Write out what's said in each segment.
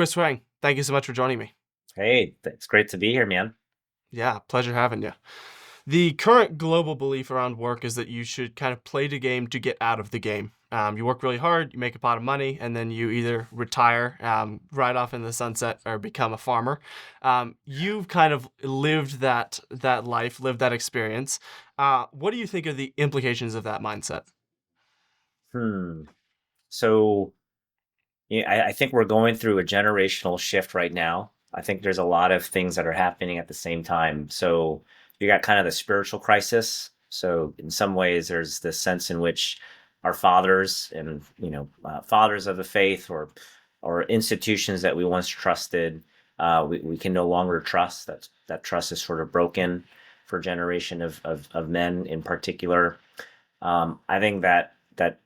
Chris Hwang, thank you so much for joining me. Hey, it's great to be here, man. Yeah, pleasure having you. The current global belief around work is that you should kind of play the game to get out of the game. You work really hard, you make a pot of money, and then you either retire, ride off in the sunset, or become a farmer. You've kind of lived that life, lived that experience. What do you think are the implications of that mindset? Hmm. So, yeah, I think we're going through a generational shift right now. I think there's a lot of things that are happening at the same time. So, you got kind of the spiritual crisis. So, in some ways, there's this sense in which our fathers and fathers of the faith or institutions that we once trusted, we can no longer trust. That trust is sort of broken for a generation of men in particular. I think that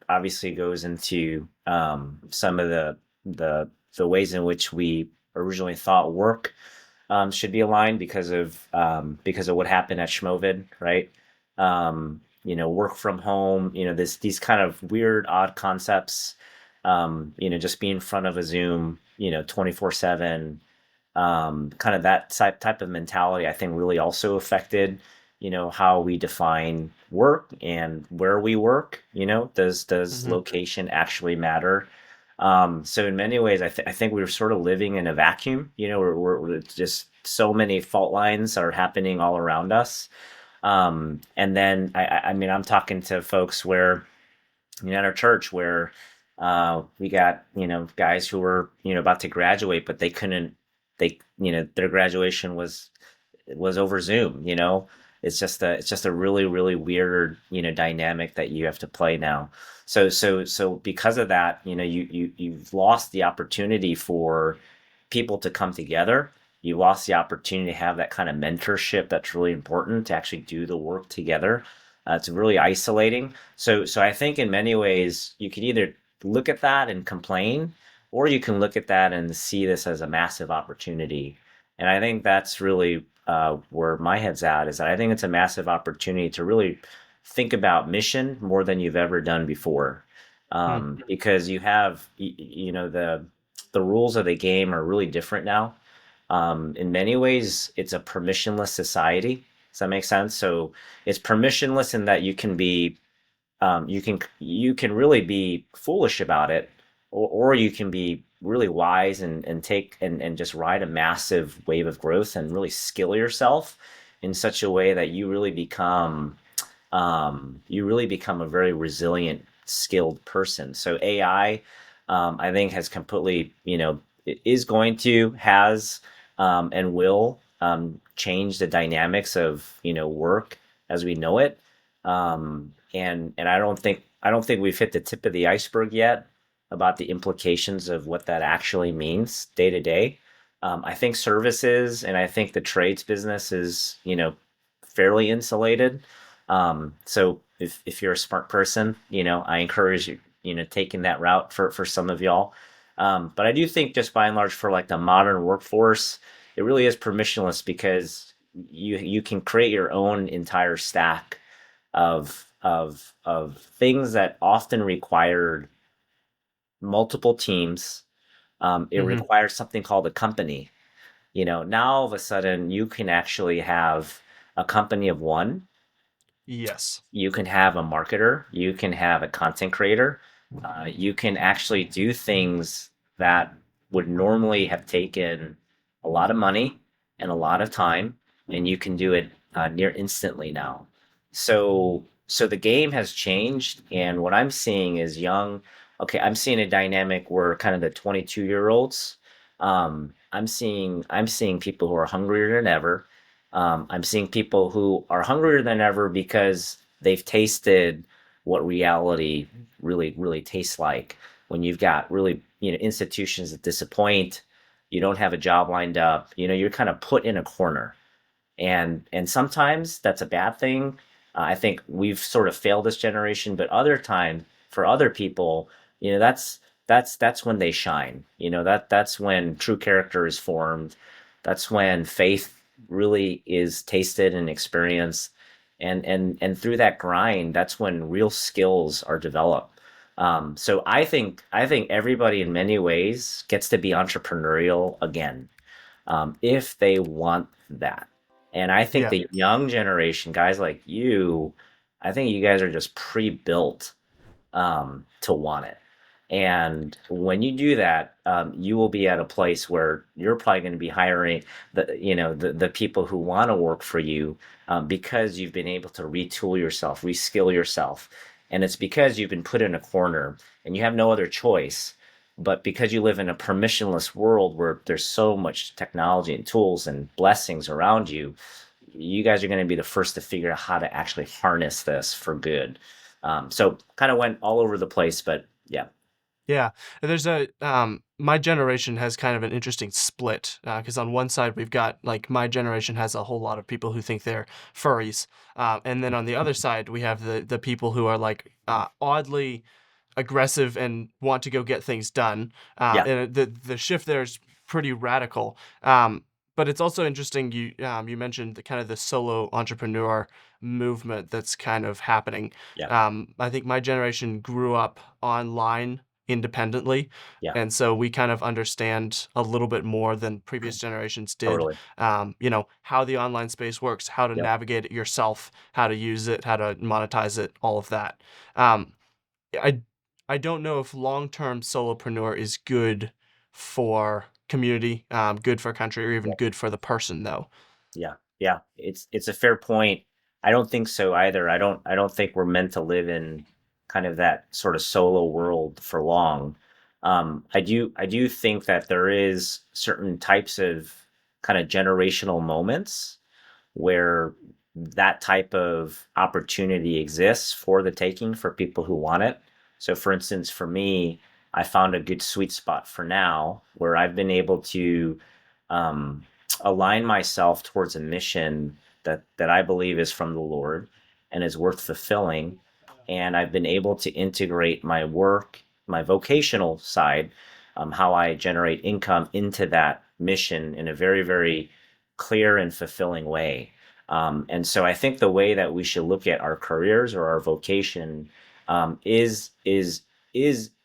obviously goes into some of the ways in which we originally thought work should be aligned because of what happened at Schmovid, right? Work from home, these kind of weird, odd concepts. Just being in front of a Zoom, 24/7, kind of that type of mentality, I think really also affected, how we define work and where we work. Does Hmm. location actually matter? So in many ways, I think we were sort of living in a vacuum. We're just so many fault lines are happening all around us. And then I mean, I'm talking to folks where at our church where we got guys who were about to graduate, but they couldn't. Their graduation was over Zoom. It's just a really really weird dynamic that you have to play now. So because of that, you've lost the opportunity for people to come together. You lost the opportunity to have that kind of mentorship that's really important to actually do the work together. It's really isolating. So I think in many ways you could either look at that and complain, or you can look at that and see this as a massive opportunity. And I think that's really where my head's at. Is that I think it's a massive opportunity to really think about mission more than you've ever done before, because you have the rules of the game are really different now. In many ways, it's a permissionless society. Does that make sense? So it's permissionless in that you can really be foolish about it, or you can be really wise and just ride a massive wave of growth and really skill yourself in such a way that you really become a very resilient, skilled person. So AI, I think, has completely, is going to, has, and will change the dynamics of work as we know it. And I don't think we've hit the tip of the iceberg yet about the implications of what that actually means day to day. I think services and I think the trades business is fairly insulated. So if you're a smart person, I encourage you, taking that route for some of y'all. But I do think just by and large for like the modern workforce, it really is permissionless because you can create your own entire stack of things that often required multiple teams. It Hmm. requires something called a company. Now all of a sudden you can actually have a company of one. Yes. You can have a marketer, you can have a content creator, you can actually do things that would normally have taken a lot of money and a lot of time, and you can do it near instantly now. So the game has changed, and what I'm seeing is young. Okay, I'm seeing a dynamic where kind of the 22-year-olds. I'm seeing people who are hungrier than ever. I'm seeing people who are hungrier than ever because they've tasted what reality really, really tastes like. When you've got really, institutions that disappoint, you don't have a job lined up, you're kind of put in a corner. And sometimes that's a bad thing. I think we've sort of failed this generation, but other times for other people, that's when they shine. That's when true character is formed. That's when faith really is tasted and experienced. And through that grind, that's when real skills are developed. So I think everybody in many ways gets to be entrepreneurial again, if they want that. And I think Yeah. the young generation, guys like you, I think you guys are just pre-built to want it. And when you do that, you will be at a place where you're probably going to be hiring the people who want to work for you, because you've been able to retool yourself, reskill yourself, and it's because you've been put in a corner and you have no other choice. But because you live in a permissionless world where there's so much technology and tools and blessings around you, you guys are going to be the first to figure out how to actually harness this for good. So kind of went all over the place, but yeah, Yeah, and there's a my generation has kind of an interesting split because on one side we've got like my generation has a whole lot of people who think they're furries, and then on the other side we have the people who are like oddly aggressive and want to go get things done. yeah, And the shift there is pretty radical. But it's also interesting. You mentioned the kind of the solo entrepreneur movement that's kind of happening. yeah, I think my generation grew up online independently. yeah, And so we kind of understand a little bit more than previous generations did, totally. how the online space works, how to Yep. navigate it yourself, how to use it, how to monetize it, all of that. Um, I I don't know if long-term solopreneur is good for community, good for country, or even Yeah. good for the person though. Yeah. Yeah. It's a fair point. I don't think so either. I don't think we're meant to live in kind of that sort of solo world for long. I do think that there is certain types of kind of generational moments where that type of opportunity exists for the taking for people who want it. So, for instance, for me, I found a good sweet spot for now where I've been able to um, align myself towards a mission that I believe is from the Lord and is worth fulfilling. And I've been able to integrate my work, my vocational side, how I generate income into that mission in a very, very clear and fulfilling way. And so I think the way that we should look at our careers or our vocation is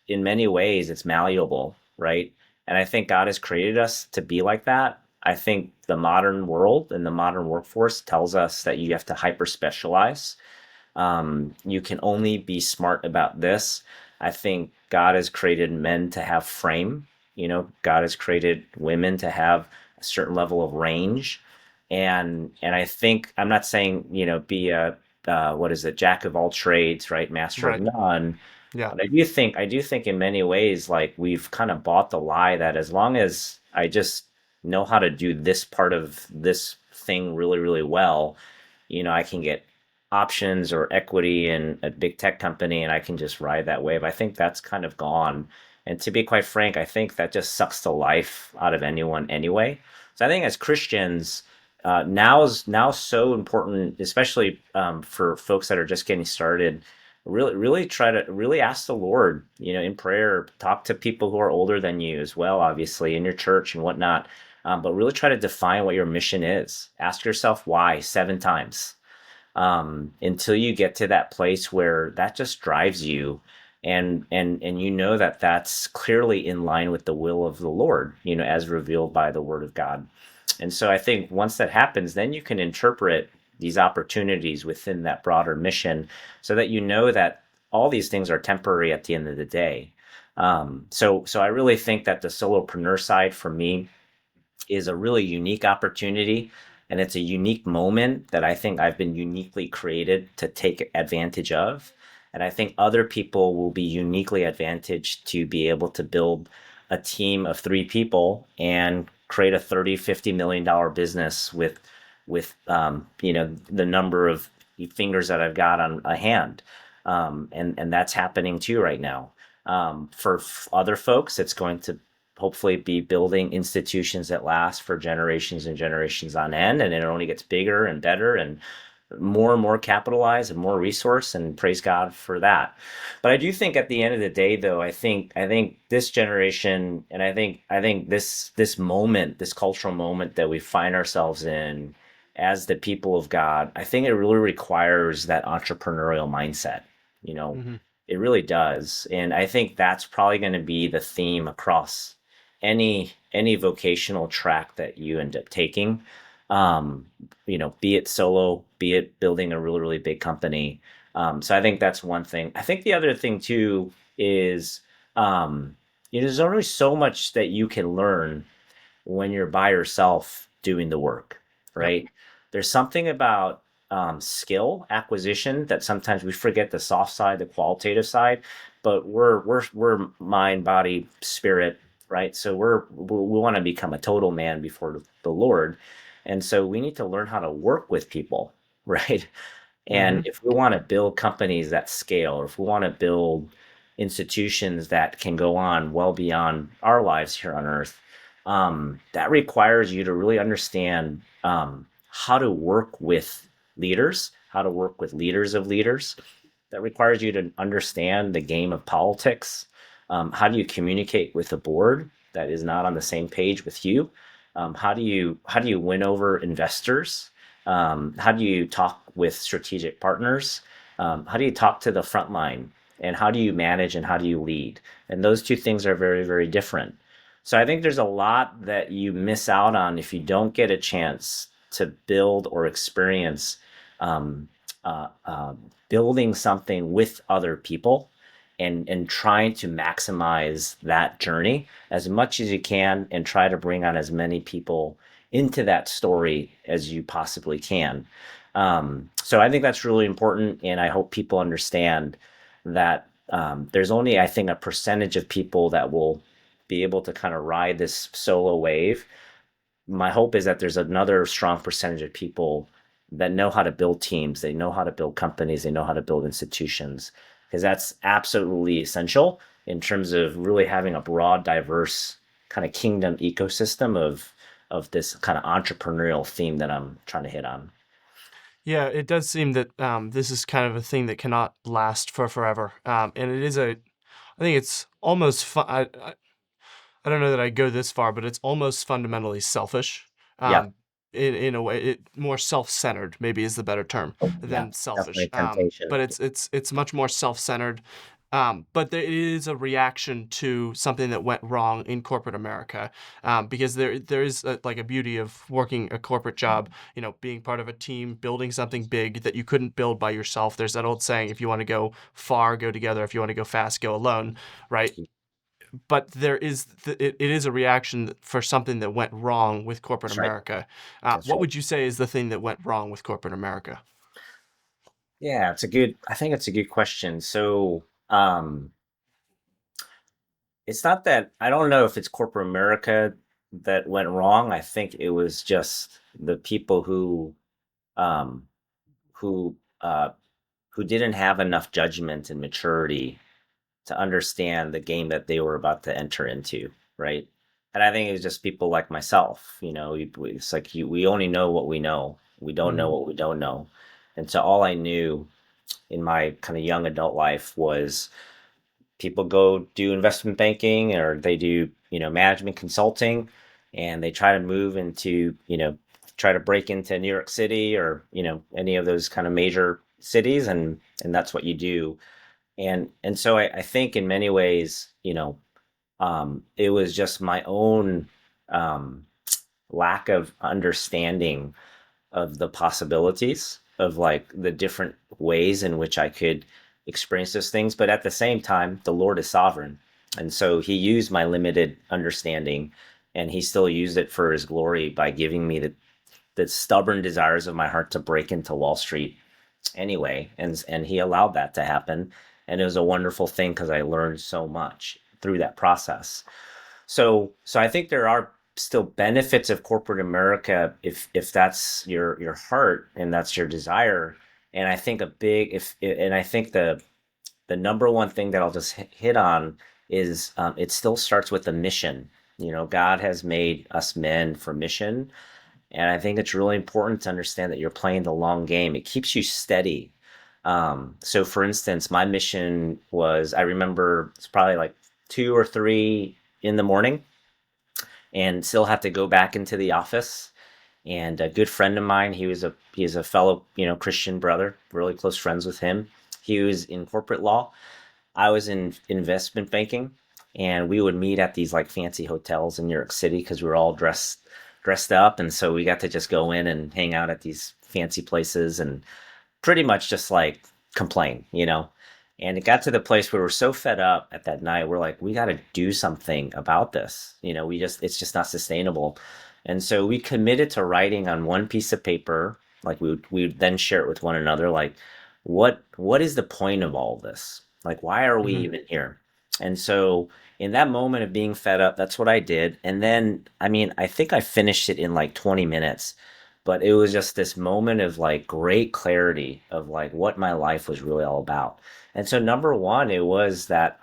in many ways it's malleable, right? And I think God has created us to be like that. I think the modern world and the modern workforce tells us that you have to hyper specialize. You can only be smart about this. I think God has created men to have frame. God has created women to have a certain level of range. And I think I'm not saying, be a what is it, jack of all trades, right? Master of Right. none. Yeah. But I do think in many ways, like we've kind of bought the lie that as long as I just know how to do this part of this thing really, really well, I can get options or equity in a big tech company and I can just ride that wave. I think that's kind of gone. And to be quite frank, I think that just sucks the life out of anyone anyway. So I think as Christians, now so important, especially for folks that are just getting started. Really, really try to really ask the Lord, in prayer. Talk to people who are older than you as well, obviously, in your church and whatnot. But really try to define what your mission is. Ask yourself why 7 times, until you get to that place where that just drives you, and that that's clearly in line with the will of the Lord, as revealed by the Word of God. And so I think once that happens, then you can interpret these opportunities within that broader mission so that that all these things are temporary at the end of the day. So I really think that the solopreneur side for me is a really unique opportunity. And it's a unique moment that I think I've been uniquely created to take advantage of. And I think other people will be uniquely advantaged to be able to build a team of 3 people and create a 30, $50 million business with the number of fingers that I've got on a hand. And that's happening too right now. For other folks, it's going to hopefully be building institutions that last for generations and generations on end, and it only gets bigger and better and more capitalized and more resource, and praise God for that. But I do think at the end of the day though, I think this generation, and I think this moment, this cultural moment that we find ourselves in as the people of God, I think it really requires that entrepreneurial mindset. You know, Hmm. It really does. And I think that's probably going to be the theme across any vocational track that you end up taking. Um, be it solo, be it building a really, really big company. So I think that's one thing. I think the other thing too is there's only so much that you can learn when you're by yourself doing the work, Yep. right? There's something about skill acquisition that sometimes we forget the soft side, the qualitative side, but we're mind, body, spirit, right? So we want to become a total man before the Lord, and so we need to learn how to work with people, right? And Hmm. if we want to build companies that scale, or if we want to build institutions that can go on well beyond our lives here on earth, that requires you to really understand how to work with leaders, how to work with leaders of leaders. That requires you to understand the game of politics. How do you communicate with a board that is not on the same page with you? How do you win over investors? How do you talk with strategic partners? How do you talk to the front line? And how do you manage and how do you lead? And those two things are very, very different. So I think there's a lot that you miss out on if you don't get a chance to build or experience um, uh, uh, building something with other people and trying to maximize that journey as much as you can and try to bring on as many people into that story as you possibly can. So I think that's really important, and I hope people understand that there's only, I think, a percentage of people that will be able to kind of ride this solo wave. My hope is that there's another strong percentage of people that know how to build teams, they know how to build companies, they know how to build institutions, because that's absolutely essential in terms of really having a broad, diverse kind of kingdom ecosystem of this kind of entrepreneurial theme that I'm trying to hit on. Yeah, it does seem that this is kind of a thing that cannot last for forever. And it is I think it's almost I don't know that I go this far, but it's almost fundamentally selfish. Yeah. Um, in a way, it more self-centered maybe is the better term Yeah, than selfish. definitely temptation. But it's much more self-centered. But there is a reaction to something that went wrong in corporate America, because there is like a beauty of working a corporate job. You know, being part of a team, building something big that you couldn't build by yourself. There's that old saying: if you want to go far, go together. If you want to go fast, go alone. Right? But there is it is a reaction for something that went wrong with corporate That's right. America. That's What right. would you say is the thing that went wrong with corporate America? Yeah, I think it's a good question. So, it's not that I don't know if it's corporate America that went wrong. I think it was just the people um, who uh, who didn't have enough judgment and maturity to understand the game that they were about to enter into, right? And I think it's just people like myself. It's like we only know what we know. We don't know Hmm. what we don't know. And so all I knew in my kind of young adult life was people go do investment banking or they do management consulting, and they try to move into try to break into New York City or any of those kind of major cities, and that's what you do. And so I think in many ways it was just my own um, lack of understanding of the possibilities of like the different ways in which I could experience those things. But at the same time, the Lord is sovereign. And so he used my limited understanding, and he still used it for his glory by giving me the stubborn desires of my heart to break into Wall Street anyway. And he allowed that to happen. And it was a wonderful thing because I learned so much through that process. So I think there are still benefits of corporate America if that's your heart and that's your desire. And I think a big if and I think the number one thing that I'll just hit on is it still starts with the mission. God has made us men for mission, and I think it's really important to understand that you're playing the long game. It keeps you steady. So, for instance, my mission was, I remember it's probably like 2 or 3 in the morning and still have to go back into the office. And a good friend of mine, he is a fellow Christian brother, really close friends with him. He was in corporate law, I was in investment banking, and we would meet at these like fancy hotels in New York City because we were all dressed up, and so we got to just go in and hang out at these fancy places and pretty much just like complain, you know. And it got to the place where we're so fed up at that night, we're like, we got to do something about this. You know, it's just not sustainable. And so we committed to writing on one piece of paper, like we would then share it with one another, like what is the point of all this? Like, why are we Hmm. even here? And so in that moment of being fed up, that's what I did. And then, I mean, I think I finished it in like 20 minutes, but it was just this moment of like great clarity of like what my life was really all about. And so number one, it was that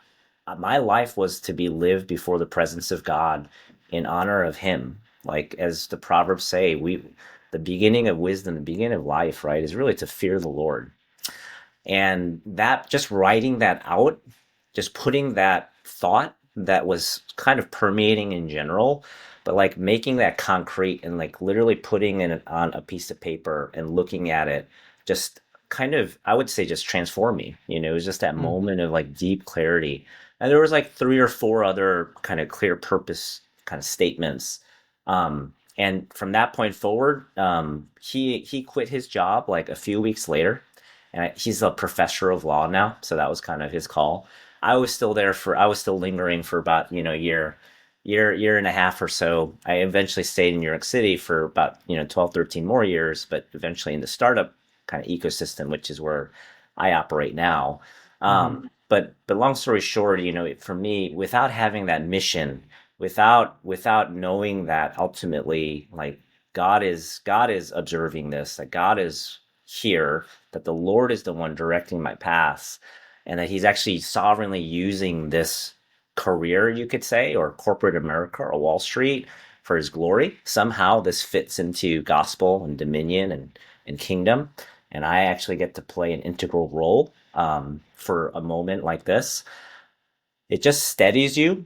my life was to be lived before the presence of God in honor of him. Like as the Proverbs say, we the beginning of wisdom, the beginning of life, right, is really to fear the Lord. And that just writing that out, just putting that thought that was kind of permeating in general, but like making that concrete and like literally putting it on a piece of paper and looking at it, just kind of, I would say, just transformed me. You know, it was just that moment of like deep clarity. And there was like three or four other kind of clear purpose kind of statements. And from that point forward, he quit his job like a few weeks later, and he's a professor of law now, so that was kind of his call. I was still lingering for about year and a half or so. I eventually stayed in New York City for about 12, 13 more years, but eventually in the startup kind of ecosystem, which is where I operate now. Hmm. But long story short, for me, without having that mission, without knowing that ultimately, like God is observing this, that God is here, that the Lord is the one directing my paths, and that He's actually sovereignly using this career, you could say, or corporate America or Wall Street for His glory. Somehow this fits into gospel and dominion and kingdom. And I actually get to play an integral role for a moment like this. It just steadies you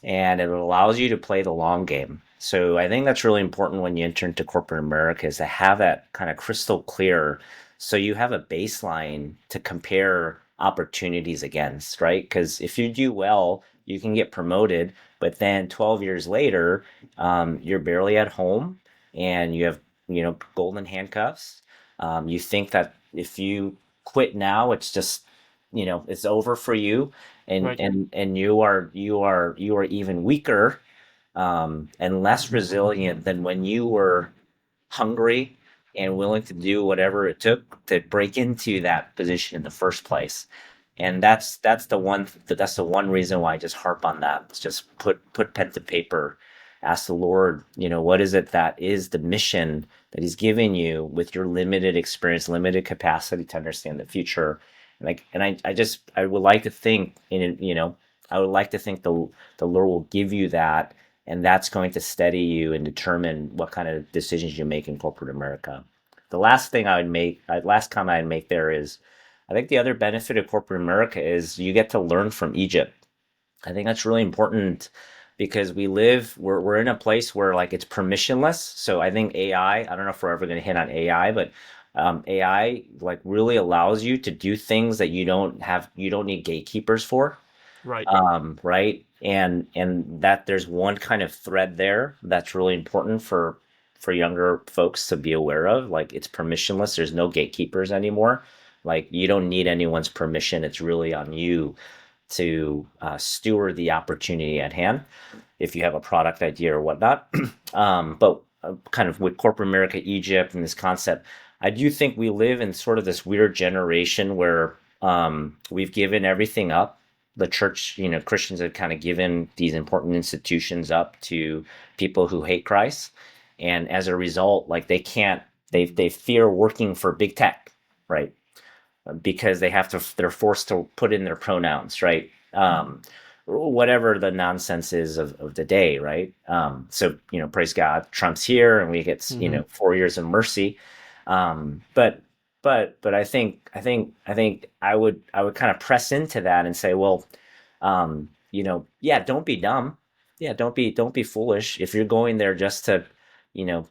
and it allows you to play the long game. So I think that's really important when you enter into corporate America is to have that kind of crystal clear so you have a baseline to compare opportunities against, right? Because if you do well, you can get promoted, but then 12 years later, you're barely at home and you have, golden handcuffs. You think that if you quit now, it's just, it's over for you and Right. and you are even weaker and less resilient than when you were hungry and willing to do whatever it took to break into that position in the first place. And that's the one reason why I just harp on that. It's just put pen to paper, ask the Lord, what is it that is the mission that He's giving you with your limited experience, limited capacity to understand the future. I would like to think I would like to think the Lord will give you that, and that's going to steady you and determine what kind of decisions you make in corporate America. Last comment I'd make there is, I think the other benefit of corporate America is you get to learn from Egypt. I think that's really important because we're in a place where like it's permissionless. So I think I don't know if we're ever going to hit on AI, but AI like really allows you to do things that you don't need gatekeepers for, Right. right? And that there's one kind of thread there that's really important for younger folks to be aware of. Like it's permissionless. There's no gatekeepers anymore. Like you don't need anyone's permission. It's really on you to steward the opportunity at hand if you have a product idea or whatnot. But kind of with corporate America, Egypt, and this concept, I do think we live in sort of this weird generation where we've given everything up. The church, Christians have kind of given these important institutions up to people who hate Christ. And as a result, like they fear working for big tech, right? Because they're forced to put in their pronouns, right? Whatever the nonsense is of the day, right? So praise God, Trump's here, and we get Hmm. 4 years of mercy. But I think I would kind of press into that and say, well, yeah, don't be dumb, yeah, don't be foolish. If you're going there just to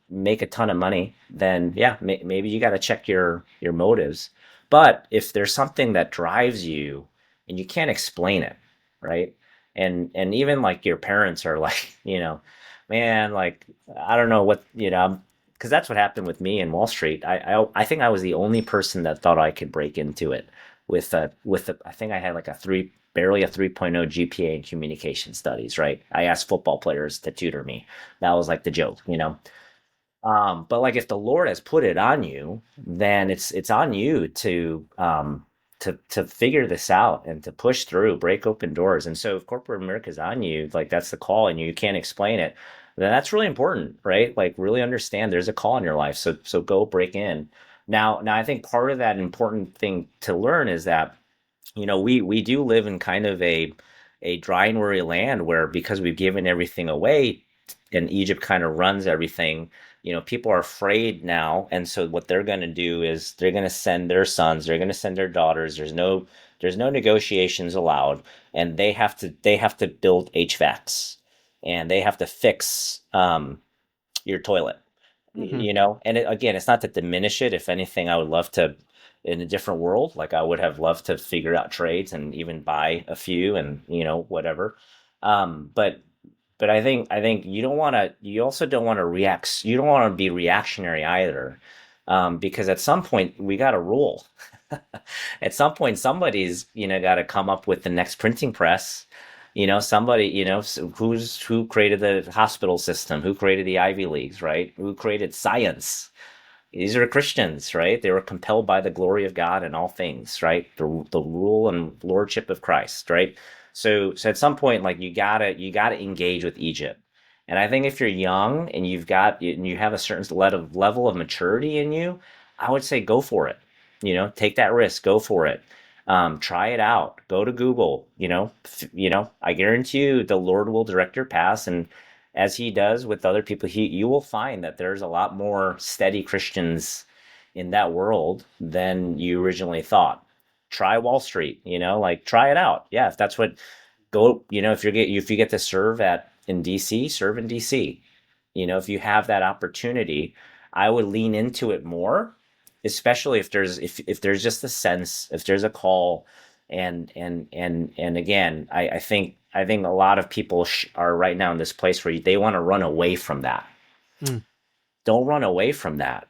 make a ton of money, then yeah, maybe you got to check your motives. But if there's something that drives you and you can't explain it, right? And even like your parents are like, man, like I don't know what, because that's what happened with me in Wall Street. I think I was the only person that thought I could break into it with I think I had like a three barely a 3.0 GPA in communication studies, right? I asked football players to tutor me. That was like the joke. But like if the Lord has put it on you, then it's on you to figure this out and to push through, break open doors. And so if corporate America is on you, like that's the call and you can't explain it, then that's really important, right? Like really understand there's a call in your life. So go break in. Now I think part of that important thing to learn is that we do live in kind of a dry and weary land where because we've given everything away and Egypt kind of runs everything, people are afraid now. And so what they're going to do is they're going to send their sons, they're going to send their daughters. There's no negotiations allowed, and they have to build HVACs and they have to fix your toilet, Hmm. and again, it's not to diminish it. If anything, I would love to in a different world, like I would have loved to figure out trades and even buy a few and whatever. But I think you also don't want to react, you don't want to be reactionary either, because at some point we got to rule. At some point somebody's got to come up with the next printing press. Somebody, who created the hospital system, who created the Ivy Leagues, right? Who created science? These are Christians, right? They were compelled by the glory of God in all things, right? The rule and lordship of Christ, right? So at some point, like you gotta engage with Egypt. And I think if you're young and you have a certain level of maturity in you, I would say go for it. Take that risk, go for it. Try it out. Go to Google. I guarantee you, the Lord will direct your path, and as He does with other people, you will find that there's a lot more steady Christians in that world than you originally thought. Try Wall Street. Like try it out. Yeah, if that's what go. If you get to serve in DC, serve in DC. If you have that opportunity, I would lean into it more, especially if there's just a sense, if there's a call, and again, I think a lot of people are right now in this place where they want to run away from that. Mm. Don't run away from that.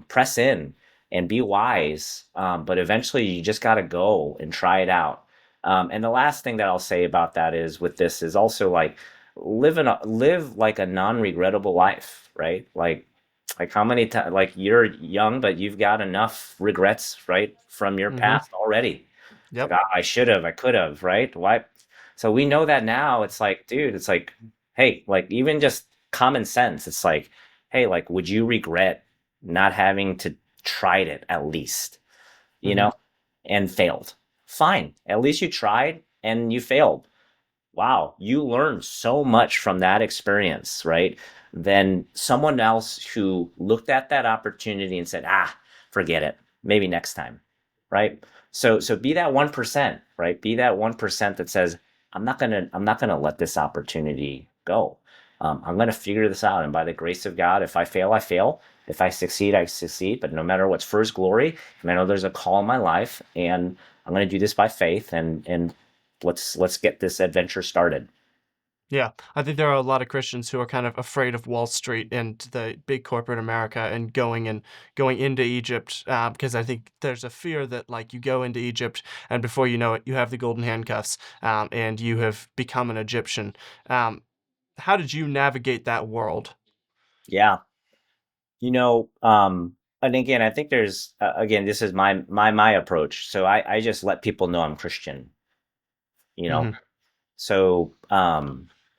Press in and be wise. But eventually, you just got to go and try it out. And the last thing that I'll say about that is with this is also like live like a non-regrettable life, right? Like how many times, like you're young, but you've got enough regrets, right, from your Hmm. past already. It's like Yep. I should have, I could have, right? Why? So we know that now. It's like, dude, it's like, hey, like even just common sense. It's like, hey, like, would you regret not having to tried it at least, you Hmm. know, and failed? Fine. At least you tried and you failed. Wow, you learned so much from that experience, right? Than someone else who looked at that opportunity and said, forget it, maybe next time, right? So be that 1%, right? Be that 1% that says, I'm not gonna let this opportunity go. I'm gonna figure this out, and by the grace of God, if I fail, I fail. If I succeed, I succeed. But no matter what's for His glory, and I know there's a call in my life, and I'm gonna do this by faith, and let's get this adventure started. Yeah, I think there are a lot of Christians who are kind of afraid of Wall Street and the big corporate America and going into Egypt, because I think there's a fear that like you go into Egypt and before you know it, you have the golden handcuffs, and you have become an Egyptian. Um, how did you navigate that world? Yeah, and again, I think there's again, this is my approach. So I just let people know I'm Christian. You know, Hmm. so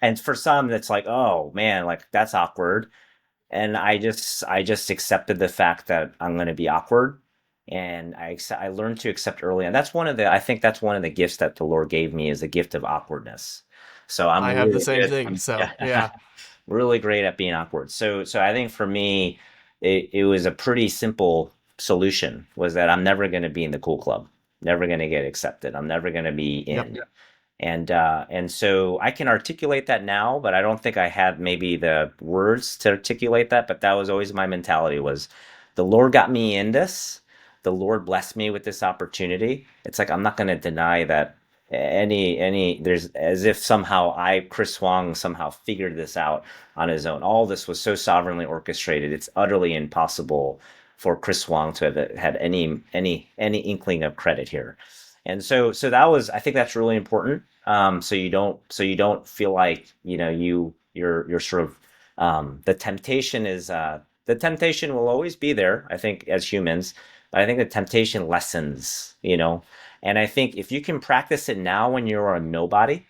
and for some, that's like, oh man, like that's awkward. And I just accepted the fact that I'm going to be awkward, and I learned to accept early, and I think that's one of the gifts that the Lord gave me is the gift of awkwardness. So I'm I have the really same good. thing, so yeah. Really great at being awkward. So I think for me, it was a pretty simple solution. Was that I'm never going to be in the cool club, never going to get accepted. I'm never going to be Yep. in. And so I can articulate that now, but I don't think I had maybe the words to articulate that. But that was always my mentality was the Lord got me in this. the Lord blessed me with this opportunity. It's like I'm not going to deny that any there's as if somehow Chris Hwang somehow figured this out on his own. All this was so sovereignly orchestrated. It's utterly impossible for Chris Hwang to have had any inkling of credit here. And so that was, I think that's really important. So you don't feel like, you're sort of, the temptation will always be there, I think, as humans, but I think the temptation lessens. And I think if you can practice it now when you're a nobody,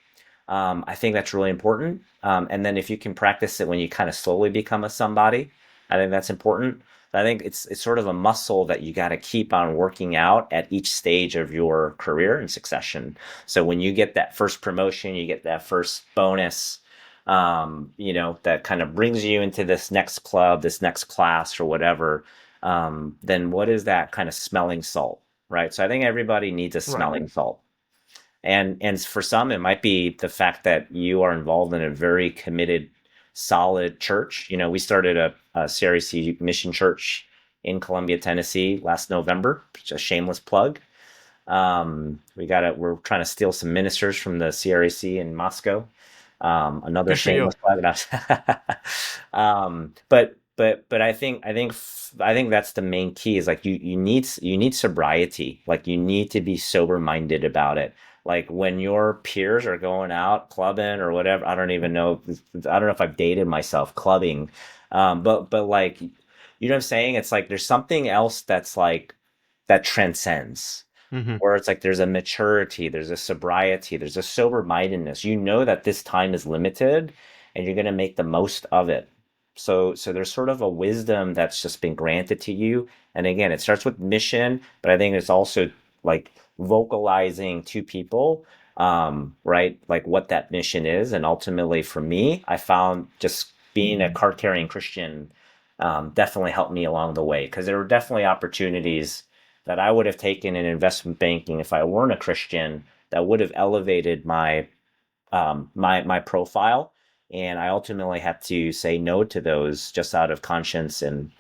I think that's really important. And then if you can practice it when you kind of slowly become a somebody, I think that's important. I think it's sort of a muscle that you got to keep on working out at each stage of your career and succession. So when you get that first promotion, you get that first bonus, that kind of brings you into this next club, this next class, or whatever. Then what is that kind of smelling salt, right? So I think everybody needs a Right. smelling salt. And for some, it might be the fact that you are involved in a very committed, solid church. We started a CRC mission church in Columbia, Tennessee last November. Just a shameless plug. We're trying to steal some ministers from the CRC in Moscow. Another Good for you. shameless plug. But I think that's the main key is like you need sobriety. Like you need to be sober minded about it. Like when your peers are going out clubbing or whatever, I don't know if I've dated myself clubbing. But like, you know what I'm saying? It's like there's something else that's like that transcends, Hmm. where it's like there's a maturity, there's a sobriety, there's a sober mindedness. You know that this time is limited and you're going to make the most of it. So there's sort of a wisdom that's just been granted to you. And again, it starts with mission, but I think it's also like vocalizing to people, right? Like what that mission is. And ultimately for me, I found just being a card carrying Christian definitely helped me along the way, because there were definitely opportunities that I would have taken in investment banking if I weren't a Christian that would have elevated my profile, and I ultimately had to say no to those just out of conscience and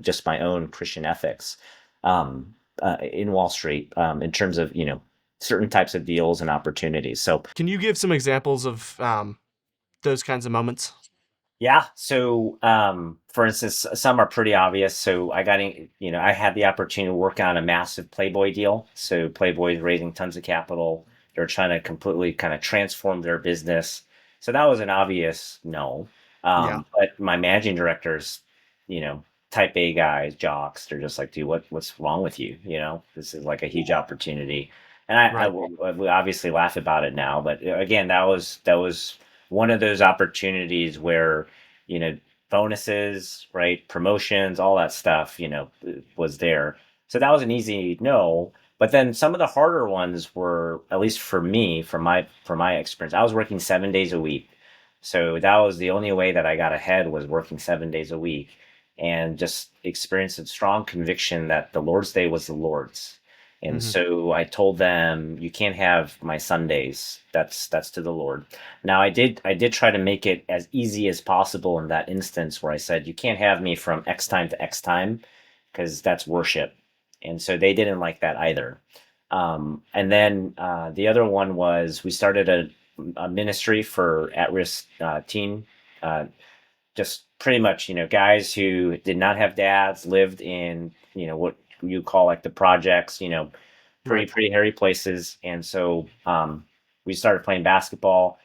just my own Christian ethics, in Wall Street, in terms of certain types of deals and opportunities. So Can you give some examples of those kinds of moments? yeah. So, for instance, some are pretty obvious. So I had the opportunity to work on a massive Playboy deal. So Playboy is raising tons of capital. They're trying to completely kind of transform their business. So that was an obvious no. Yeah. But my managing directors, you know, type A guys, jocks, they're just like, dude, what's wrong with you? This is like a huge opportunity. And Right. we obviously laugh about it now, but again, that was one of those opportunities where, you know, bonuses, right, promotions, all that stuff, was there. So that was an easy no. But then some of the harder ones were, at least for me, from my experience, I was working 7 days a week. So that was the only way that I got ahead, was working 7 days a week, and just experienced a strong conviction that the Lord's Day was the Lord's. And Hmm. so I told them, you can't have my Sundays. That's to the Lord. Now I did try to make it as easy as possible in that instance, where I said, you can't have me from X time to X time, because that's worship. And so they didn't like that either. And then the other one was, we started a ministry for at-risk teen, uh, just pretty much, guys who did not have dads, lived in, what you call like the projects, pretty Right. pretty hairy places. And so we started playing basketball,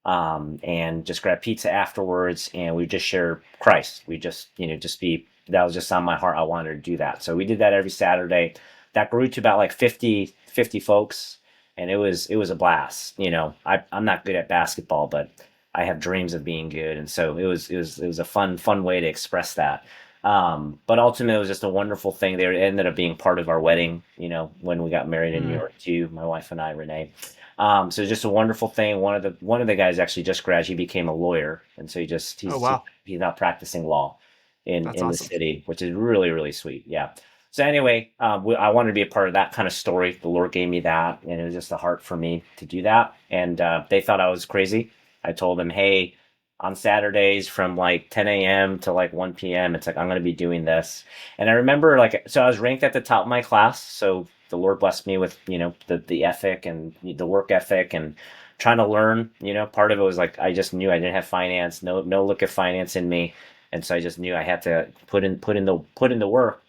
and just grab pizza afterwards, and we just share Christ. We just, just be, that was just on my heart. I wanted to do that. So we did that every Saturday. That grew to about like 50 folks. And it was a blast. I'm not good at basketball, but I have dreams of being good. And so it was a fun way to express that. But ultimately, it was just a wonderful thing. They ended up being part of our wedding, when we got married in New Mm. York too, my wife and I, Renee. So just a wonderful thing. One of the guys actually just graduated. He became a lawyer, and so Oh, he's wow. he's now practicing law in That's in the awesome. city, which is really really sweet. Yeah. So anyway, I wanted to be a part of that kind of story. The Lord gave me that, and it was just a heart for me to do that. And they thought I was crazy. I told them, hey, on Saturdays from like 10 a.m. to like 1 p.m. It's like I'm going to be doing this. And I remember like so I was ranked at the top of my class. So the Lord blessed me with, the ethic and the work ethic and trying to learn, part of it was like I just knew I didn't have finance, no look at finance in me. And so I just knew I had to put in the work,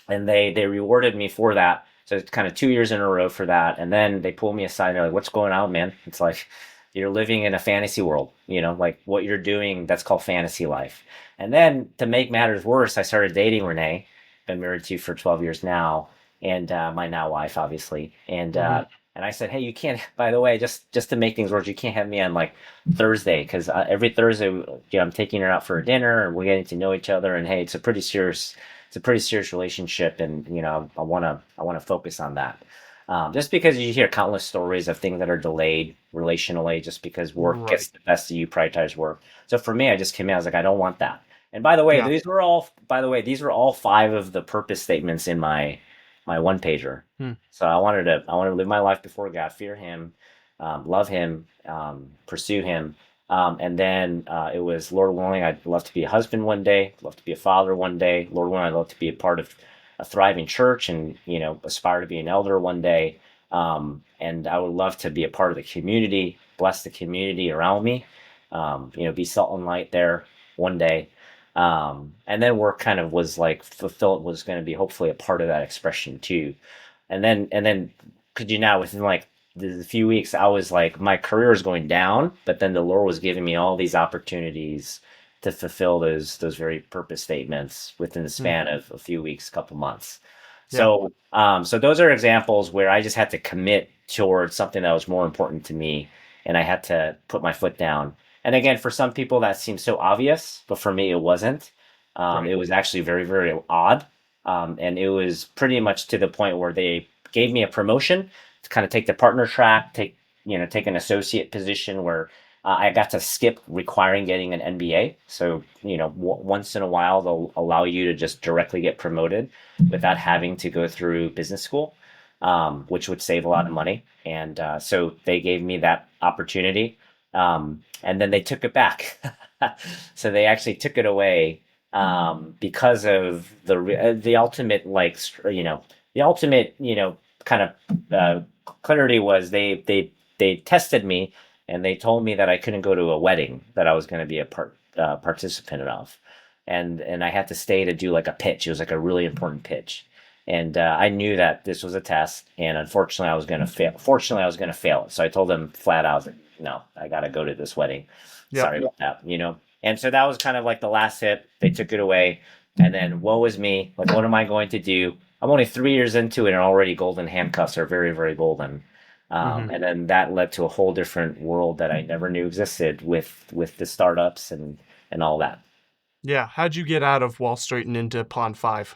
and they rewarded me for that. So it's kind of 2 years in a row for that, and then they pull me aside and they're like, "What's going on, man?" It's like you're living in a fantasy world, like what you're doing. That's called fantasy life. And then to make matters worse, I started dating Renee. Been married to for 12 years now, and my now wife, obviously. And Hmm. and I said, "Hey, you can't. By the way, just to make things worse, you can't have me on like Thursday because every Thursday, I'm taking her out for a dinner and we're getting to know each other. And hey, it's a pretty serious relationship, and I want to focus on that. Just because you hear countless stories of things that are delayed relationally, just because work Right. gets the best of you, prioritize work. So for me, I just came out. I was like, I don't want that. And by the way, Yeah. these were all five of the purpose statements in my one pager. Hmm. So I wanted to live my life before God, fear Him, love Him, pursue Him. And then it was, Lord willing, I'd love to be a husband one day, love to be a father one day. Lord willing, I'd love to be a part of a thriving church and, aspire to be an elder one day. And I would love to be a part of the community, bless the community around me, be salt and light there one day. And then work kind of was like fulfilled, was going to be hopefully a part of that expression too. And then could you now within like the few weeks I was like my career was going down, but then the Lord was giving me all these opportunities to fulfill those very purpose statements within the Hmm. span of a few weeks, couple months. Yeah. So those are examples where I just had to commit towards something that was more important to me, and I had to put my foot down. And again, for some people that seems so obvious, but for me it wasn't. Right. It was actually very, very odd, and it was pretty much to the point where they gave me a promotion to kind of take the partner track, take an associate position where I got to skip requiring getting an MBA. So once in a while they'll allow you to just directly get promoted without having to go through business school, which would save a lot of money. And so they gave me that opportunity, and then they took it back. So they actually took it away, because of the ultimate, like, the ultimate, kind of clarity was they tested me, and they told me that I couldn't go to a wedding that I was going to be a participant of, and I had to stay to do like a pitch. It was like a really important pitch, and I knew that this was a test, and unfortunately I was going to fail. Fortunately, I was going to fail it, so I told them flat out, no, I got to go to this wedding. Yep. Sorry about that. And so that was kind of like the last hit. They took it away, and then woe is me. Like, what am I going to do? I'm only 3 years into it, and already golden handcuffs are very, very golden. Hmm. And then that led to a whole different world that I never knew existed with the startups and all that. Yeah. How'd you get out of Wall Street and into Pond 5?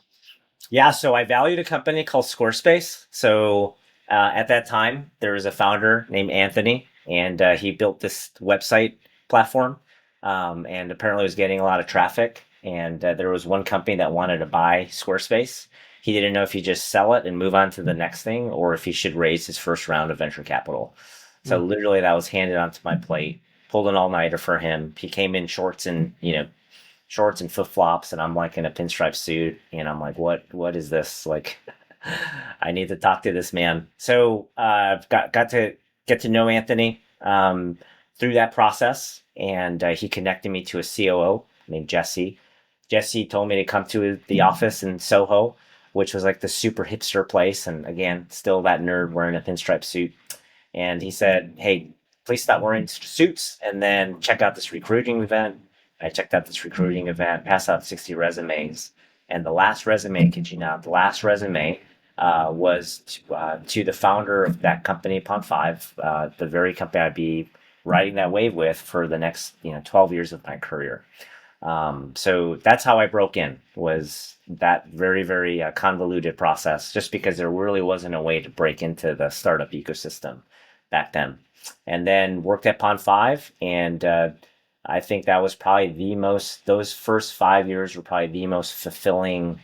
Yeah, so I valued a company called Squarespace. So at that time, there was a founder named Anthony, and he built this website platform, and apparently was getting a lot of traffic. And there was one company that wanted to buy Squarespace. He didn't know if he just sell it and move on to the next thing, or if he should raise his first round of venture capital. So Mm. literally, that was handed onto my plate. Pulled an all nighter for him. He came in shorts and flip flops, and I'm like in a pinstripe suit, and I'm like, what is this? Like, I need to talk to this man. So got to get to know Anthony, through that process, and he connected me to a COO named Jesse. Jesse told me to come to the office in Soho, which was like the super hipster place, and again, still that nerd wearing a pinstripe suit. And he said, "Hey, please stop wearing suits, and then check out this recruiting event." I checked out this recruiting event, passed out 60 resumes, and the last resume, kid you not, the last resume was to the founder of that company, Pond Five, the very company I'd be riding that wave with for the next 12 years of my career. So that's how I broke in, was that very, very convoluted process, just because there really wasn't a way to break into the startup ecosystem back then. And then worked at Pond Five, and I think that was probably those first 5 years were probably the most fulfilling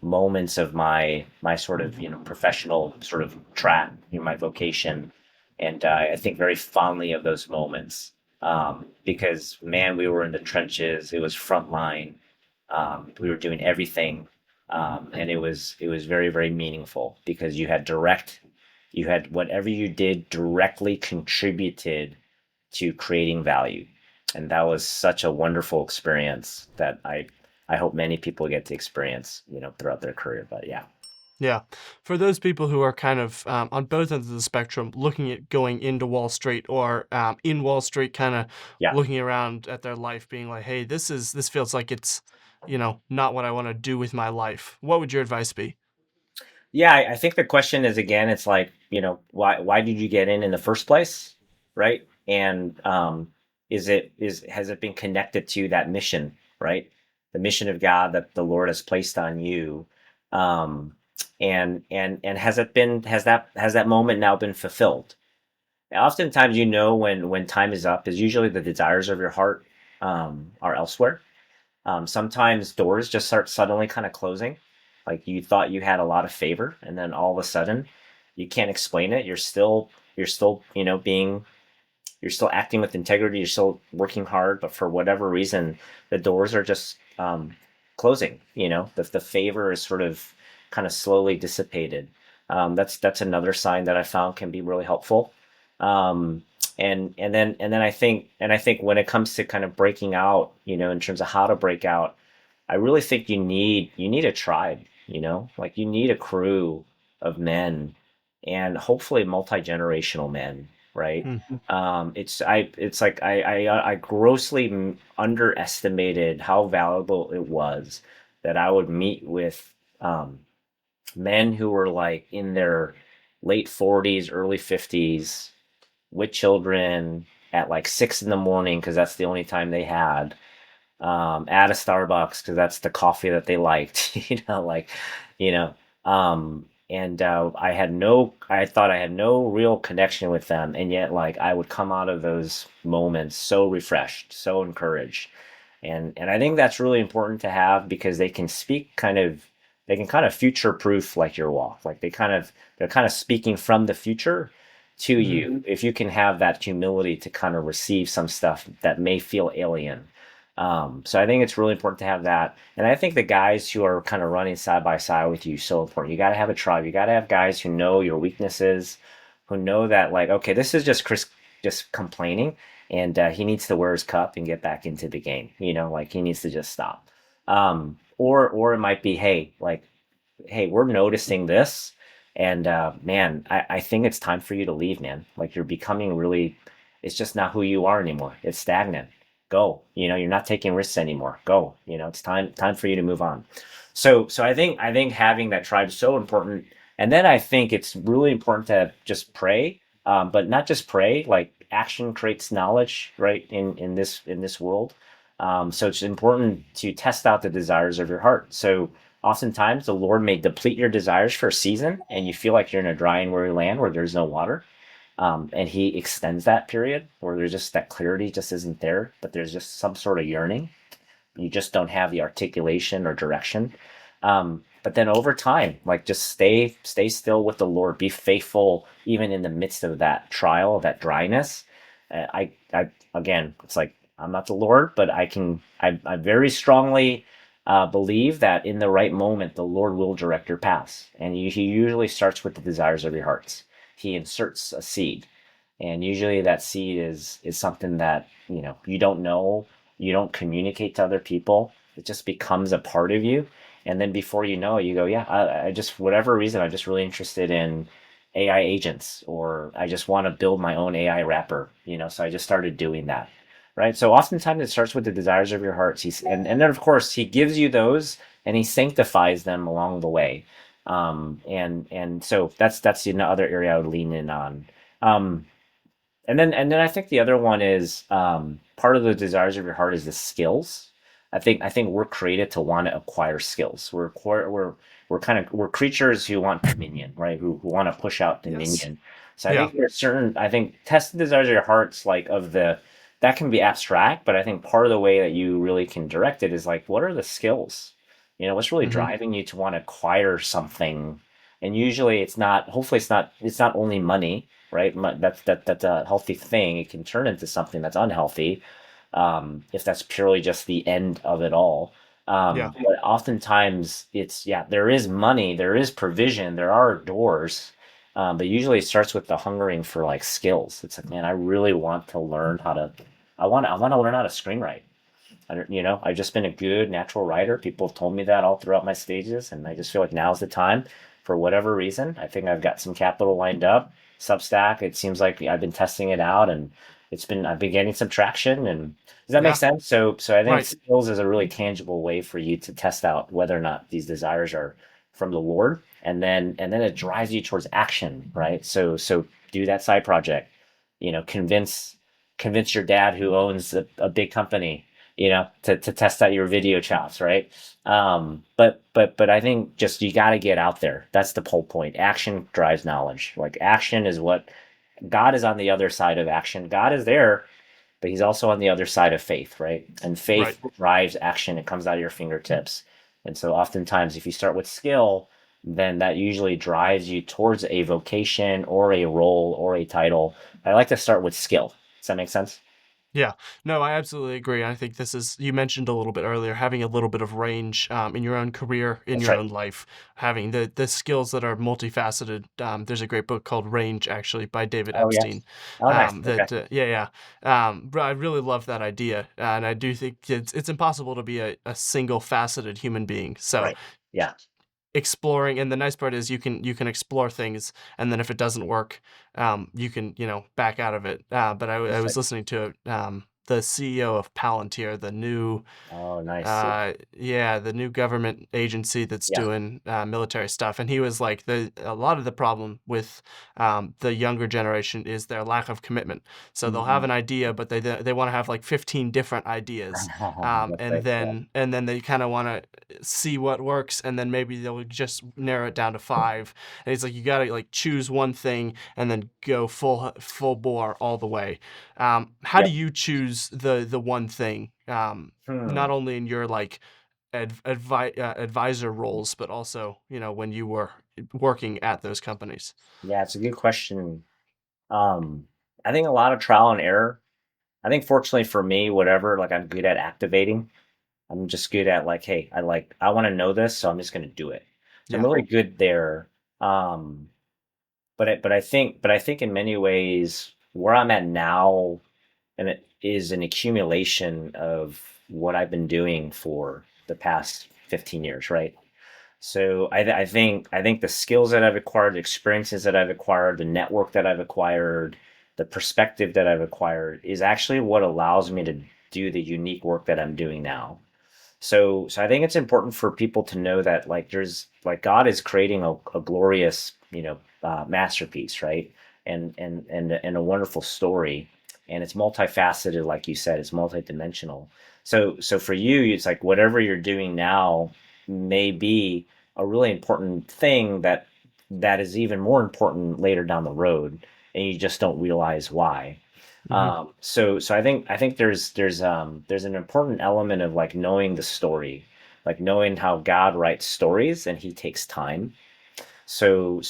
moments of my sort of professional sort of track, my vocation, and I think very fondly of those moments. Because man, we were in the trenches. It was frontline. We were doing everything, and it was very very meaningful because you had whatever you did directly contributed to creating value, and that was such a wonderful experience that I hope many people get to experience, throughout their career. But yeah, Yeah. For those people who are kind of on both ends of the spectrum, looking at going into Wall Street or in Wall Street, kind of yeah. looking around at their life, being like, "Hey, this feels like it's, not what I want to do with my life." What would your advice be? Yeah, I think the question is again, it's like, why did you get in the first place, right? And has it been connected to that mission, right? The mission of God that the Lord has placed on you, um, and has that moment now been fulfilled? Oftentimes, when time is up, is usually the desires of your heart are elsewhere. Sometimes doors just start suddenly kind of closing. Like you thought you had a lot of favor, and then all of a sudden, you can't explain it. You're still, you're still acting with integrity. You're still working hard, but for whatever reason, the doors are just closing. The favor is sort of kind of slowly dissipated. That's another sign that I found can be really helpful. Um, and then I think when it comes to kind of breaking out, in terms of how to break out, I really think you need a tribe, like you need a crew of men, and hopefully multi-generational men, right? Hmm. It's like I grossly underestimated how valuable it was that I would meet with men who were like in their late 40s, early 50s, with children at like 6 in the morning because that's the only time they had, at a Starbucks because that's the coffee that they liked, like, you know, and I thought I had no real connection with them, and yet like I would come out of those moments so refreshed, so encouraged, and I think that's really important to have because they can kind of future proof like your walk, like they're kind of speaking from the future to Hmm. you if you can have that humility to kind of receive some stuff that may feel alien. So I think it's really important to have that. And I think the guys who are kind of running side by side with you is so important. You got to have a tribe. You got to have guys who know your weaknesses, who know that like, okay, this is just Chris just complaining, and he needs to wear his cup and get back into the game. Like he needs to just stop. Or it might be, hey, we're noticing this, and man, I think it's time for you to leave, man. Like you're becoming really, it's just not who you are anymore. It's stagnant. Go. You're not taking risks anymore. Go. It's time for you to move on. So I think having that tribe is so important. And then I think it's really important to just pray, but not just pray. Like action creates knowledge, right? In this world. So it's important to test out the desires of your heart. So oftentimes the Lord may deplete your desires for a season, and you feel like you're in a dry and weary land where there's no water. And He extends that period where there's just that clarity just isn't there, but there's just some sort of yearning. You just don't have the articulation or direction. But then over time, like just stay still with the Lord. Be faithful even in the midst of that trial, that dryness. I again, it's like I'm not the Lord, but I very strongly believe that in the right moment, the Lord will direct your paths, and He usually starts with the desires of your hearts. He inserts a seed, and usually that seed is something that you don't know, you don't communicate to other people. It just becomes a part of you, and then before you know it, you go, yeah, I just whatever reason I'm just really interested in AI agents, or I just want to build my own AI wrapper. So I just started doing that. Right. So oftentimes it starts with the desires of your hearts. And then of course he gives you those, and he sanctifies them along the way. And so that's another area I would lean in on. Um, and then I think the other one is, part of the desires of your heart is the skills. I think we're created to want to acquire skills. We're creatures who want dominion, right? Who want to push out Yes. dominion. So I Yeah. think there's certain, I think test the desires of your hearts, like of the that can be abstract, but I think part of the way that you really can direct it is like, what are the skills? What's really Hmm. driving you to want to acquire something? And usually it's not, hopefully it's not only money, right? That's a healthy thing. It can turn into something that's unhealthy, if that's purely just the end of it all. Yeah. But oftentimes it's, yeah, there is money, there is provision, there are doors, but usually it starts with the hungering for like skills. It's like, man, I really want to learn how to, I want to learn how to screenwrite. I don't, I've just been a good natural writer. People have told me that all throughout my stages, and I just feel like now's the time for whatever reason. I think I've got some capital lined up. Substack, it seems like I've been testing it out, and I've been getting some traction. And does that make Yeah. sense? So I think Right. skills is a really tangible way for you to test out whether or not these desires are from the Lord, and then it drives you towards action, right? So do that side project. Convince your dad who owns a big company, to test out your video chops, right? But I think just you got to get out there. That's the whole point. Action drives knowledge. Like action is what God is on the other side of action. God is there, but He's also on the other side of faith, right? And Right. faith drives action. It comes out of your fingertips. And so oftentimes, if you start with skill, then that usually drives you towards a vocation or a role or a title. I like to start with skill. Does that make sense? Yeah, no, I absolutely agree. I think this is, you mentioned a little bit earlier, having a little bit of range in your own career, in That's your right. own life, having the skills that are multifaceted. There's a great book called Range, actually, by David Oh, yes. Epstein. Oh, nice. Okay. Yeah, yeah. But I really love that idea, and I do think it's impossible to be a single faceted human being. So Right. Yeah. exploring, and the nice part is you can explore things, and then if it doesn't work, you can back out of it. But I That's was right. listening to the CEO of Palantir, the new Oh, nice. Yeah. yeah, the new government agency that's Yeah. doing military stuff, and he was like, a lot of the problem with the younger generation is their lack of commitment. So they'll have Mhm. an idea, but they want to have like 15 different ideas, That's and right. Yeah. then they kind of want to see what works, and then maybe they'll just narrow it down to five. And he's like, you got to like choose one thing and then go full bore all the way. How do Yep. you choose the one thing? Not Hmm. only in your like advisor roles, but also when you were working at those companies. Yeah, it's a good question. Um, I think a lot of trial and error. I think fortunately for me, whatever, like I'm good at activating. I'm just good at like, hey, I want to know this, so I'm just gonna do it. So I'm Yeah, really good there. Um, but I think in many ways where I'm at now, and it is an accumulation of what I've been doing for the past 15 years, right? So I think the skills that I've acquired, the experiences that I've acquired, the network that I've acquired, the perspective that I've acquired is actually what allows me to do the unique work that I'm doing now. So I think it's important for people to know that like there's like God is creating a glorious, masterpiece, right? And a wonderful story, and it's multifaceted, like you said, it's multidimensional. So for you, it's like whatever you're doing now may be a really important thing that is even more important later down the road, and you just don't realize why. hmm So I think there's an important element of like knowing the story, like knowing how God writes stories and He takes time. So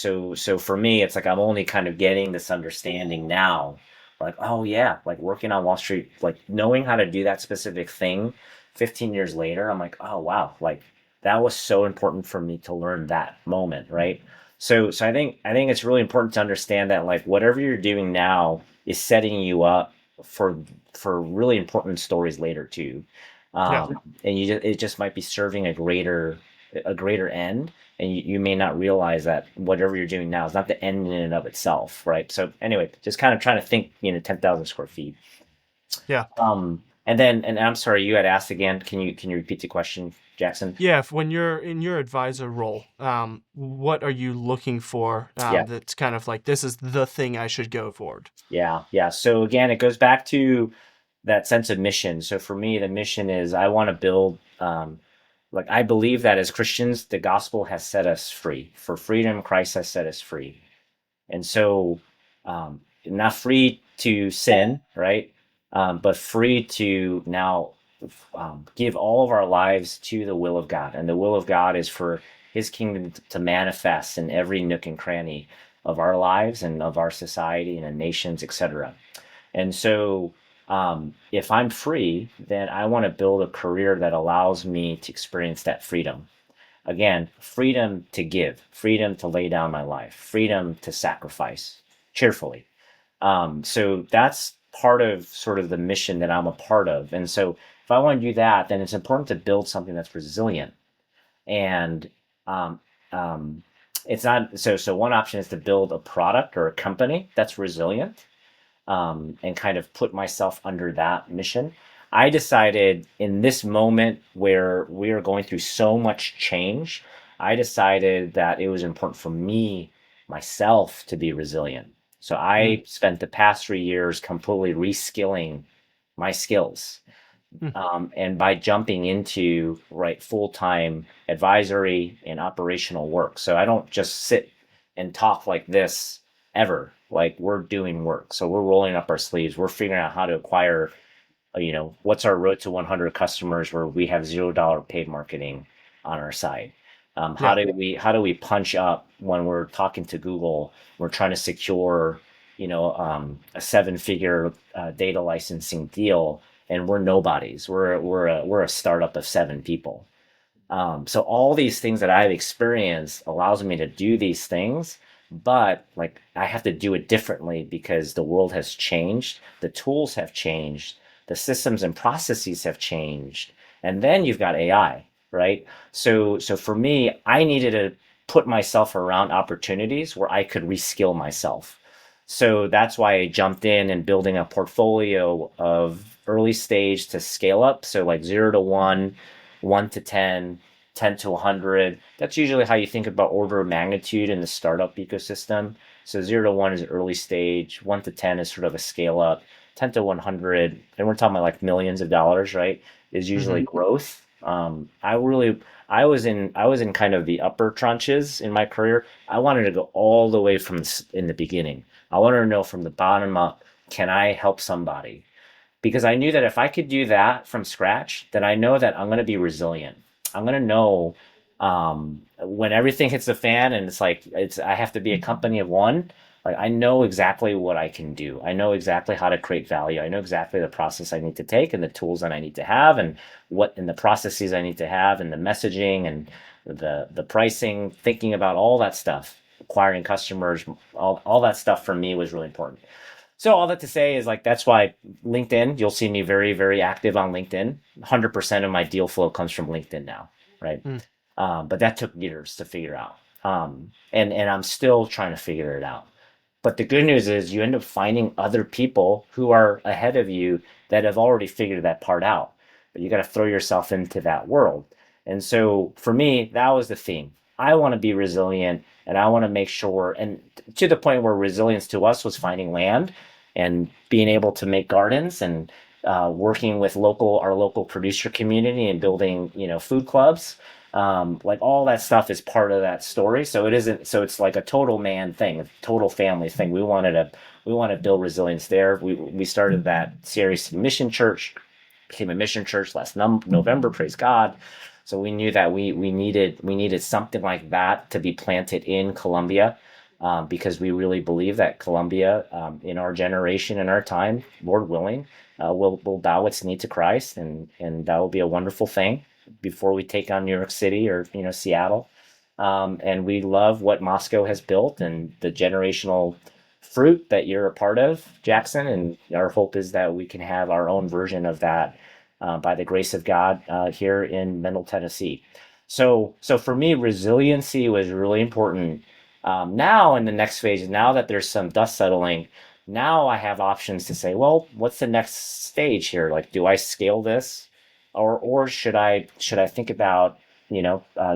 for me, it's like I'm only kind of getting this understanding now, like oh yeah, like working on Wall Street, like knowing how to do that specific thing. 15 years later, I'm like oh wow, like that was so important for me to learn that moment, right? So I think it's really important to understand that like whatever you're doing now is setting you up for really important stories later too. yeah, And it just might be serving a greater end, and you may not realize that whatever you're doing now is not the end in and of itself, right? So anyway, just kind of trying to think, 10,000 square feet. yeah. And I'm sorry, you had asked again. Can you repeat the question, Jackson? Yeah, if when you're in your advisor role, what are you looking for? Yeah. That's kind of like, this is the thing I should go forward. Yeah, yeah. So again, it goes back to that sense of mission. So for me, the mission is I want to build, like I believe that as Christians, the gospel has set us free. For freedom, Christ has set us free. And so, not free to sin, right? But free to now give all of our lives to the will of God. And the will of God is for His kingdom to manifest in every nook and cranny. of our lives and of our society and the nations, etc. And so, if I'm free, then I want to build a career that allows me to experience that freedom. Again, freedom to give, freedom to lay down my life, freedom to sacrifice cheerfully. So that's part of sort of the mission that I'm a part of. And so if I want to do that, then it's important to build something that's resilient. And um, um, it's not so one option is to build a product or a company that's resilient, and kind of put myself under that mission. I decided in this moment where we are going through so much change, I decided that it was important for me, myself, to be resilient. So Mm, I spent the past 3 years completely reskilling my skills. mm. And by jumping into right full-time advisory and operational work. So I don't just sit and talk like this ever. Like we're doing work. So we're rolling up our sleeves. We're figuring out how to acquire, what's our road to 100 customers where we have $0 paid marketing on our side. How Yeah. do we punch up when we're talking to Google? We're trying to secure, a seven-figure data licensing deal, and we're nobodies. We're a startup of 7 people. So all these things that I've experienced allows me to do these things, but like I have to do it differently because the world has changed, the tools have changed, the systems and processes have changed, and then you've got AI, right? So for me, I needed to put myself around opportunities where I could reskill myself. So that's why I jumped in and building a portfolio of early stage to scale up. So like 0 to 1, 1 to 10, 10 to 100. That's usually how you think about order of magnitude in the startup ecosystem. So 0 to 1 is early stage, 1 to 10 is sort of a scale up, 10 to 100, and we're talking about like millions of dollars, right? Is usually Hmm. growth. I was in kind of the upper tranches in my career. I wanted to go all the way from in the beginning. I wanted to know from the bottom up, can I help somebody? Because I knew that if I could do that from scratch, then I know that I'm going to be resilient. I'm going to know, when everything hits the fan and I have to be a company of one. Like I know exactly what I can do. I know exactly how to create value. I know exactly the process I need to take and the tools that I need to have and the processes I need to have and the messaging and the pricing, thinking about all that stuff, acquiring customers, all that stuff for me was really important. So all that to say is like that's why LinkedIn, you'll see me very, very active on LinkedIn. 100% of my deal flow comes from LinkedIn now, right? Mm. But that took years to figure out. And I'm still trying to figure it out. But the good news is you end up finding other people who are ahead of you that have already figured that part out. But you got to throw yourself into that world. And so for me, that was the theme. I want to be resilient and I want to make sure, and to the point where resilience to us was finding land and being able to make gardens and working with our local producer community and building, food clubs. Like all that stuff is part of that story. So it isn't. So it's like a total man thing, a total family thing. We want to build resilience there. We started that series Mission Church, became a mission church last November. Praise God. So we knew that we needed something like that to be planted in Colombia. Because we really believe that Colombia, in our generation, in our time, Lord willing, will bow its knee to Christ, and that will be a wonderful thing before we take on New York City or Seattle. And we love what Moscow has built and the generational fruit that you're a part of, Jackson. And our hope is that we can have our own version of that, by the grace of God, here in Mendel, Tennessee. So for me, resiliency was really important. Now in the next phase, now that there's some dust settling, now I have options to say, well, what's the next stage here? Like, do I scale this, or should I think about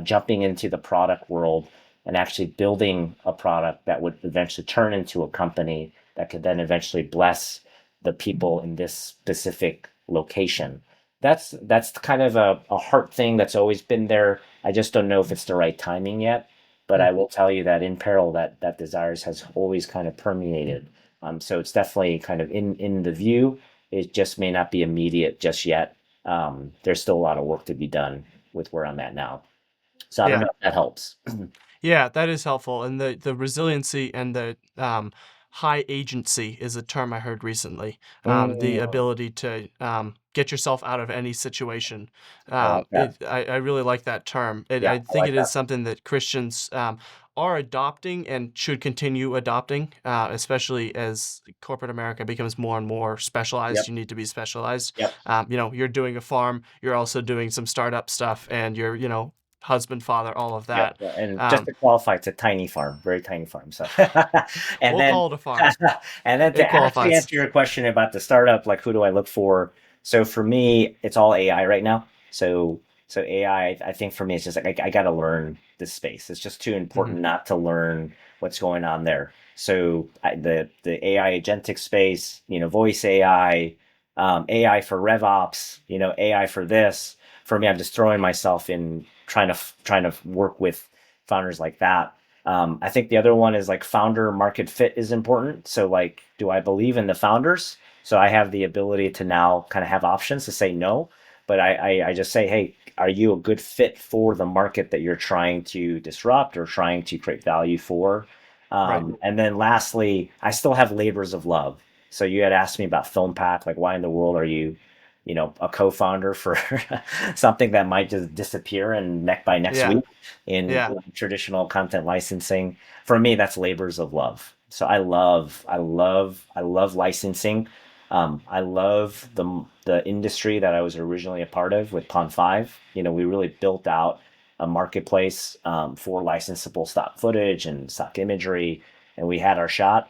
jumping into the product world and actually building a product that would eventually turn into a company that could then eventually bless the people in this specific location. That's kind of a heart thing that's always been there. I just don't know if it's the right timing yet. But I Mm. will tell you that in parallel, that desires has always kind of permeated. So it's definitely kind of in the view. It just may not be immediate just yet. There's still a lot of work to be done with where I'm at now. So I don't Yeah. know if that helps. Yeah, that is helpful, and the resiliency and the high agency is a term I heard recently. The Mm, ability to get yourself out of any situation. I like that. I really like that term. Yeah, I I think like it that. is something that Christians are adopting and should continue adopting, especially as corporate America becomes more and more specialized. Yep, You need to be specialized. yep, You're doing a farm, you're also doing some startup stuff, and you're, husband, father, all of yep. that. Yeah. And just Um, to qualify, it's a tiny farm, very tiny farm. So, and we'll then, call it a farm. and then It to actually qualifies. answer your question about the startup, like who do I look for? So for me, it's all AI right now. So AI, I think for me, it's just like I got to learn this space. It's just too Hmm. important not to learn what's going on there. So the AI agentic space, voice AI, AI for RevOps, AI for this. For me, I'm just throwing myself in trying to work with founders like that. I think the other one is like founder market fit is important. So like, do I believe in the founders? So I have the ability to now kind of have options to say no, but I just say, hey, are you a good fit for the market that you're trying to disrupt or trying to create value for? Right. And then lastly, I still have labors of love. So you had asked me about FilmPack, like why in the world are you, a co-founder for something that might just disappear and by next Yeah. week in Yeah. traditional content licensing. For me, that's labors of love. So I love licensing. I love the industry that I was originally a part of with Pond Five. We really built out a marketplace for licensable stock footage and stock imagery, and we had our shot.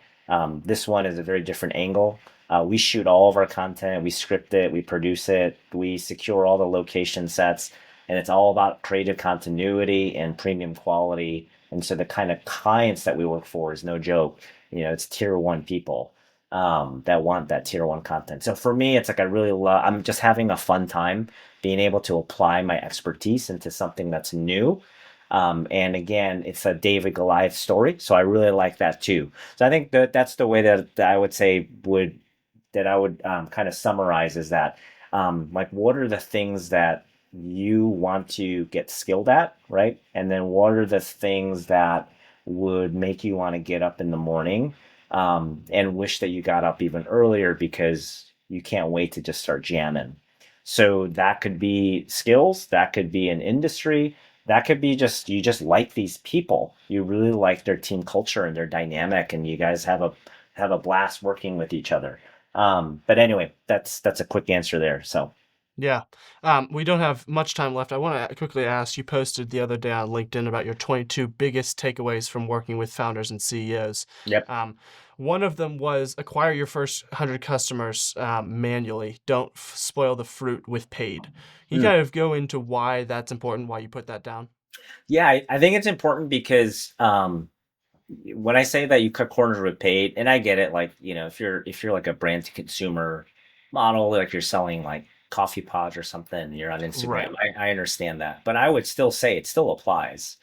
This one is a very different angle. We shoot all of our content, we script it, we produce it, we secure all the location sets, and it's all about creative continuity and premium quality. And so the kind of clients that we work for is no joke. It's tier one people that want that tier one content. So for me, it's like I really love. I'm just having a fun time being able to apply my expertise into something that's new. And again, it's a David Goliath story, so I really like that too. So I think that's the way that I would say that I would kind of summarize is that like what are the things that you want to get skilled at, right? And then what are the things that would make you want to get up in the morning and wish that you got up even earlier because you can't wait to just start jamming. So that could be skills, that could be an industry, that could be just you just like these people. You really like their team culture and their dynamic, and you guys have a blast working with each other. But anyway, that's a quick answer there. So Yeah. We don't have much time left. I want to quickly ask, you posted the other day on LinkedIn about your 22 biggest takeaways from working with founders and CEOs. yep. Um, one of them was acquire your first 100 customers manually. Don't spoil the fruit with paid. Can you Mm. kind of go into why that's important, why you put that down? Yeah, I think it's important because when I say that you cut corners with paid, and I get it, like if you're like a brand to consumer model, like you're selling like coffee pods or something, and you're on Right. Instagram. I understand that, but I would still say it still applies.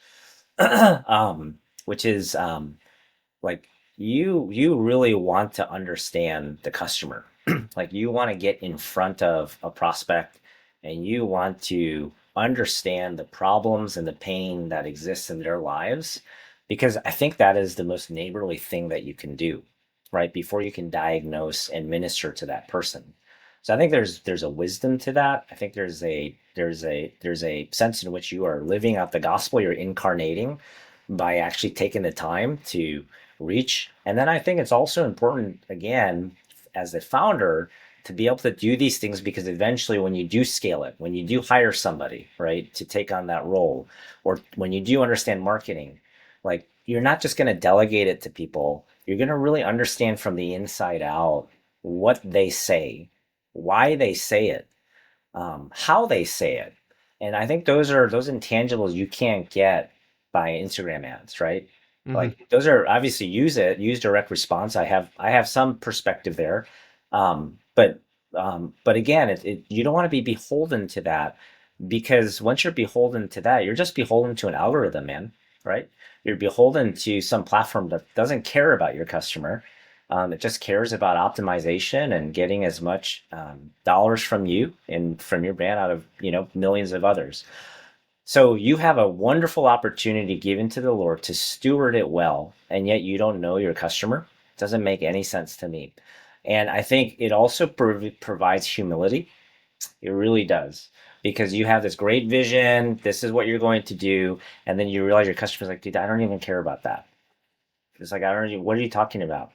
Which is like you really want to understand the customer. Like you want to get in front of a prospect and you want to understand the problems and the pain that exists in their lives because I think that is the most neighborly thing that you can do, right? Before you can diagnose and minister to that person. So I think there's a wisdom to that. I think there's a sense in which you are living out the gospel, you're incarnating by actually taking the time to reach. And then I think it's also important, again, as a founder, to be able to do these things because eventually, when you do scale it, when you do hire somebody, right, to take on that role, or when you do understand marketing, like you're not just going to delegate it to people, you're going to really understand from the inside out what they say, why they say it, how they say it. And I think those intangibles you can't get by Instagram ads, right? Hmm. Like those are obviously use direct response. I have some perspective there, but again, you don't want to be beholden to that because once you're beholden to that, you're just beholden to an algorithm, man, right? You're beholden to some platform that doesn't care about your customer. It just cares about optimization and getting as much dollars from you and from your brand out of millions of others. So you have a wonderful opportunity given to the Lord to steward it well, and yet you don't know your customer. Doesn't make any sense to me. And I think it also provides humility. It really does. Because you have this great vision, this is what you're going to do, and then you realize your customer's like, dude, I don't even care about that. It's like, I don't even, what are you talking about?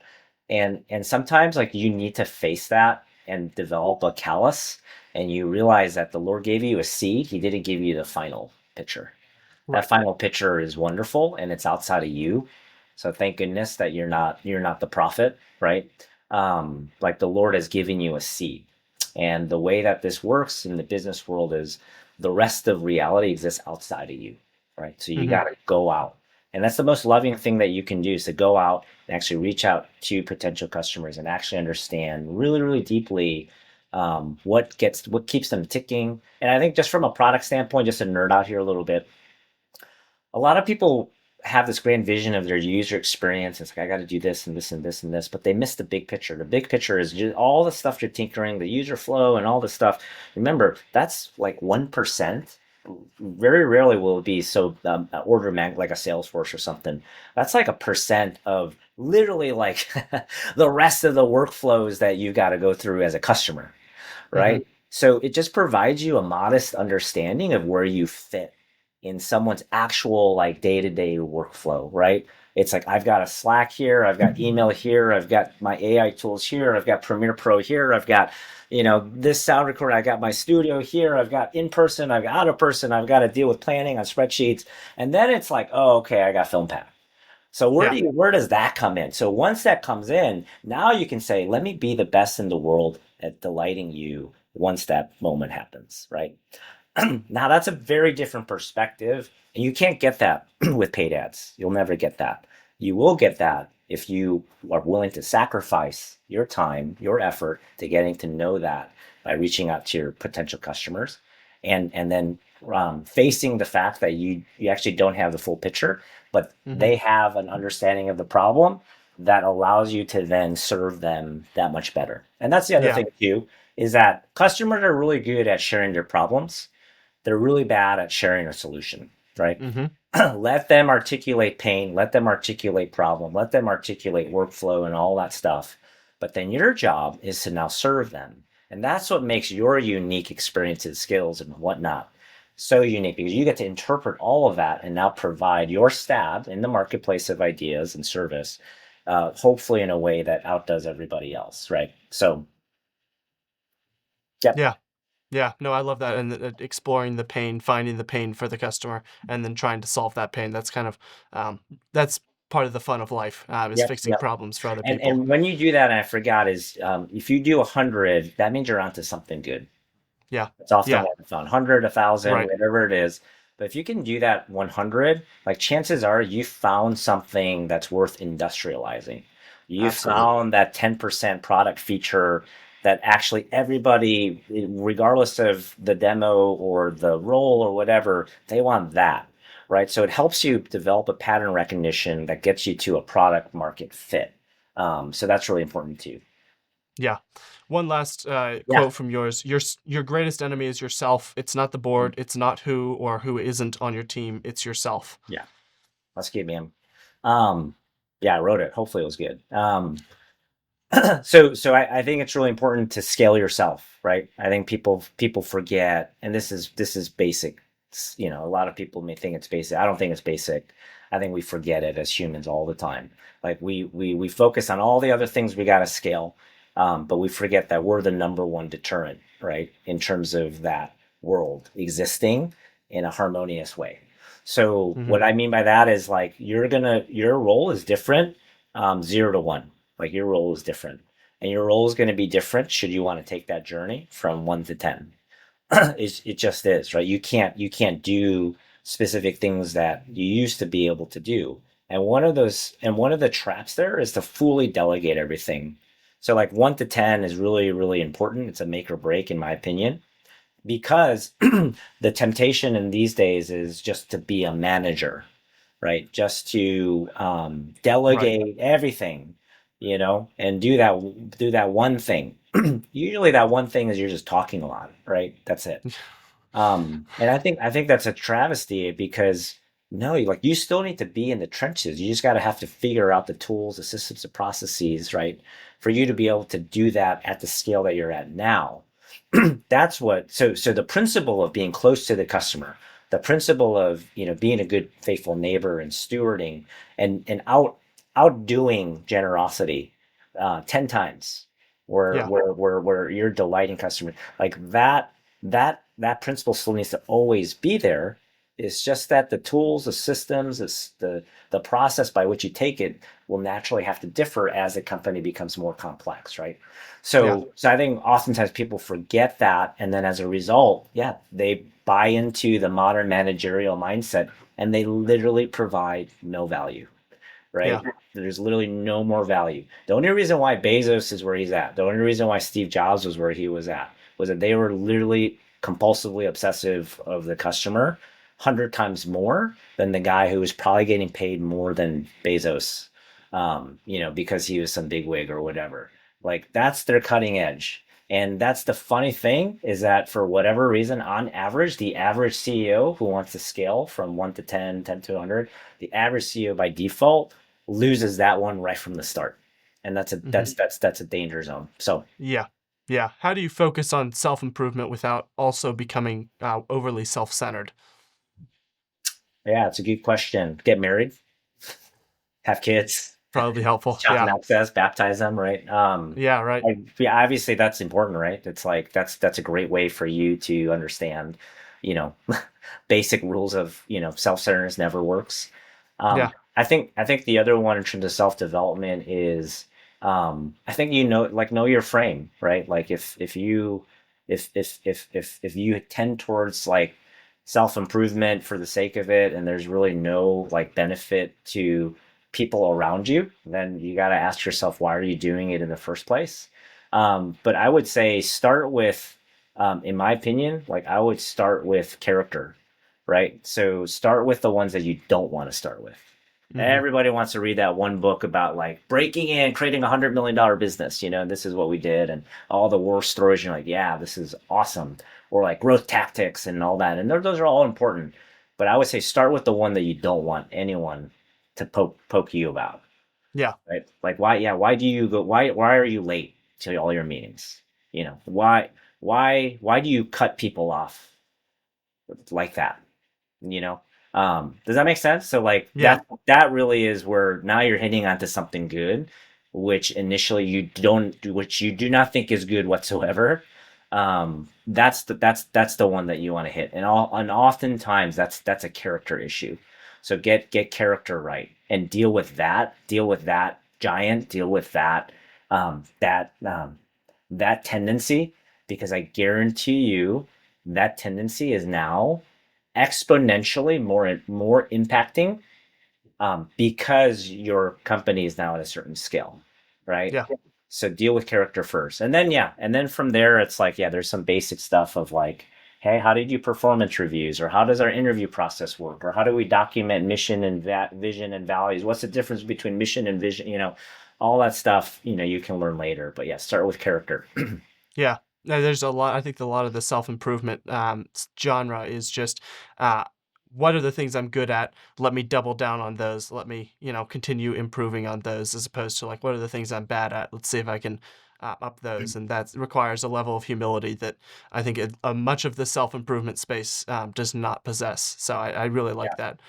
And sometimes like you need to face that and develop a callus, and you realize that the Lord gave you a seed, he didn't give you the final picture. That Right. final picture is wonderful and it's outside of you. So thank goodness that you're not the prophet, right? Like the Lord has given you a seed. And the way that this works in the business world is the rest of reality exists outside of you, right? So you Hmm. got to go out. And that's the most loving thing that you can do is to go out and actually reach out to potential customers and actually understand really, really deeply what keeps them ticking. And I think just from a product standpoint, just to nerd out here a little bit, a lot of people have this grand vision of their user experience. It's like I got to do this and this and this and this, but they miss the big picture. The big picture is just all the stuff you're tinkering, the user flow, and all the stuff. Remember, that's like 1%. Very rarely will it be so order like a Salesforce or something. That's like a percent of literally like the rest of the workflows that you got to go through as a customer, Hmm. right? So it just provides you a modest understanding of where you fit in someone's actual like day-to-day workflow, right? It's like I've got a Slack here, I've got email here, I've got my AI tools here, I've got Premiere Pro here, I've got, this sound recorder, I got my studio here, I've got in person, I've got out of person, I've got to deal with planning on spreadsheets. And then it's like, oh, okay, I got FilmPad. So Yeah. where does that come in? So once that comes in, now you can say, let me be the best in the world at delighting you once that moment happens, right? Now that's a very different perspective, and you can't get that with paid ads. You'll never get that. You will get that if you are willing to sacrifice your time, your effort to getting to know that by reaching out to your potential customers, and then facing the fact that you actually don't have the full picture, but Hmm. they have an understanding of the problem that allows you to then serve them that much better. And that's the other Yeah. thing too, is that customers are really good at sharing their problems. They're really bad at sharing a solution, right? Hmm. Let them articulate pain, let them articulate problem, let them articulate workflow and all that stuff. But then your job is to now serve them. And that's what makes your unique experiences, skills, and whatnot so unique because you get to interpret all of that and now provide your stab in the marketplace of ideas and service, hopefully in a way that outdoes everybody else, right? So, yep, Yeah. Yeah, no, I love that, and exploring the pain, finding the pain for the customer, and then trying to solve that pain. That's kind of that's part of the fun of life, is yep, fixing yep. problems for other And people. and when you do that, and I forgot, is if you do 100, that means you're onto something good. Yeah, It's often yeah, what I found, 100, 1,000, right, whatever it is. But if you can do that 100, like chances are you found something that's worth industrializing. You absolutely. found that 10% product feature that actually everybody, regardless of the demo or the role or whatever, they want that, right? So it helps you develop a pattern recognition that gets you to a product market fit. So that's really important too. Yeah. One last Yeah. quote from yours: your greatest enemy is yourself. It's not the board. It's not who or who isn't on your team. It's yourself." Yeah. That's good, man. Um, yeah, I wrote it. Hopefully, it was good. So I think it's really important to scale yourself, right? I think people forget, and this is basic. A lot of people may think it's basic. I don't think it's basic. I think we forget it as humans all the time. Like we focus on all the other things we got to scale, but we forget that we're the number one deterrent, right? In terms of that world existing in a harmonious way. So Hmm. what I mean by that is like your role is different, 0 to 1. Like your role is different, and your role is going to be different should you want to take that journey from 1 to 10. It just is, right? You can't do specific things that you used to be able to do. And one of the traps there is to fully delegate everything. So like 1 to 10 is really, really important. It's a make or break, in my opinion, because the temptation in these days is just to be a manager, right? Just to Right. delegate everything, and do that one thing. Usually, that one thing is you're just talking a lot, right? That's it. And I think that's a travesty because no, you still need to be in the trenches. You just got to have to figure out the tools, the systems, the processes, right, for you to be able to do that at the scale that you're at now. That's what. So the principle of being close to the customer, the principle of being a good, faithful neighbor and stewarding and outdoing generosity 10 times, where Yeah. where you're delighting customers like that principle still needs to always be there. It's just that the tools, the systems, the process by which you take it will naturally have to differ as the company becomes more complex, right? Yeah. So I think oftentimes people forget that, and then as a result, yeah, they buy into the modern managerial mindset, and they literally provide no value, right? Yeah. There's literally no more value. The only reason why Bezos is where he's at, the only reason why Steve Jobs was where he was at, was that they were literally compulsively obsessive of the customer 100 times more than the guy who was probably getting paid more than Bezos, because he was some bigwig or whatever. Like that's their cutting edge. And that's the funny thing is that for whatever reason, on average, the average CEO who wants to scale from 1 to 10, 10 to 100, the average CEO by default loses that one right from the start. And that's a Hmm. that's a danger zone. So Yeah. Yeah. How do you focus on self improvement without also becoming overly self centered? yeah, it's a good question. Get married, have kids, Probably helpful. child Yeah. access, baptize them, right? Yeah. Right. Yeah, obviously that's important, right? It's like that's a great way for you to understand, you know, basic rules of self-centeredness never works. Yeah. I think the other one in terms of self-development is I think know your frame, right? Like if you tend towards like self-improvement for the sake of it and there's really no like benefit to people around you, then you got to ask yourself, why are you doing it in the first place? But I would say start with, in my opinion, like I would start with character, right? So start with the ones that you don't want to start with. Hmm. Everybody wants to read that one book about like breaking in, creating $100 million business, and this is what we did, and all the war stories. You're like, yeah, this is awesome, or like growth tactics and all that, and those are all important. But I would say start with the one that you don't want anyone to poke you about, Yeah. right? Like why? Yeah, why do you go? Why are you late to all your meetings? Why do you cut people off like that? you know does that make sense? So like Yeah. that really is where now you're hitting onto something good, which initially which you do not think is good whatsoever. That's the one that you want to hit, and oftentimes that's a character issue. So get character right and deal with that giant, deal with that tendency, because I guarantee you that tendency is now exponentially more impacting, because your company is now at a certain scale, right? Yeah. So deal with character first, and then from there it's like, yeah, there's some basic stuff of like, hey, how did you performance reviews, or how does our interview process work, or how do we document mission and vision and values? What's the difference between mission and vision? All that stuff. You can learn later, but yeah, start with character. Yeah. There's a lot. I think a lot of the self improvement genre is just uh, what are the things I'm good at? Let me double down on those. Let me, continue improving on those, as opposed to like, what are the things I'm bad at? Let's see if I can up those. And that requires a level of humility that I think much of the self improvement space does not possess. So I really like that.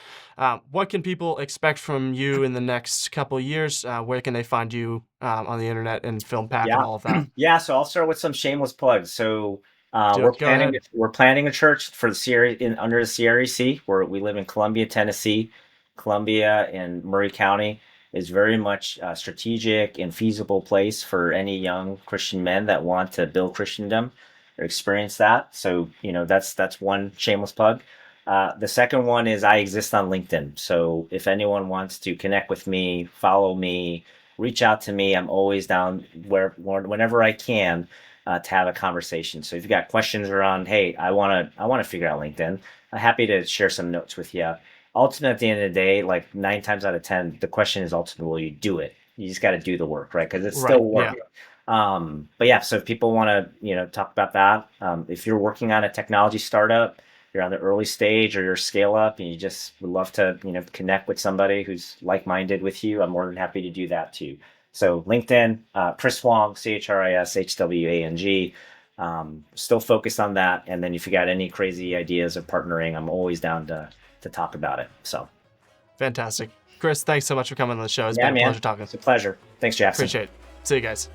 What can people expect from you in the next couple of years? Where can they find you on the internet and Film Pack and Yeah, all of that? yeah. So I'll start with some shameless plugs. So we're Go planning ahead. we're planning a church for the Sierra under the CREC, where we live in Columbia, Tennessee. Columbia and Murray County is very much a strategic and feasible place for any young Christian men that want to build Christendom or experience that. So that's one shameless plug. The second one is I exist on LinkedIn. So if anyone wants to connect with me, follow me, reach out to me. I'm always down whenever I can to have a conversation. So if you got questions around, hey, I want to figure out LinkedIn, I'm happy to share some notes with you. Ultimately, at the end of the day, like 9 times out of 10, the question is ultimately, will you do it? You just got to do the work, right? Because it's still Right. work. Yeah. But yeah, so if people want to, talk about that, if you're working on a technology startup, you're on the early stage or you're scale up and you just would love to, connect with somebody who's like-minded with you, I'm more than happy to do that too. So LinkedIn, Chris Hwang, ChrisHwang. Still focused on that. And then if you got any crazy ideas of partnering, I'm always down to talk about it. So Fantastic. Chris, thanks so much for coming on the show. It's yeah, been a man, pleasure talking. it's a pleasure. Thanks, Jackson. Appreciate it. See you guys.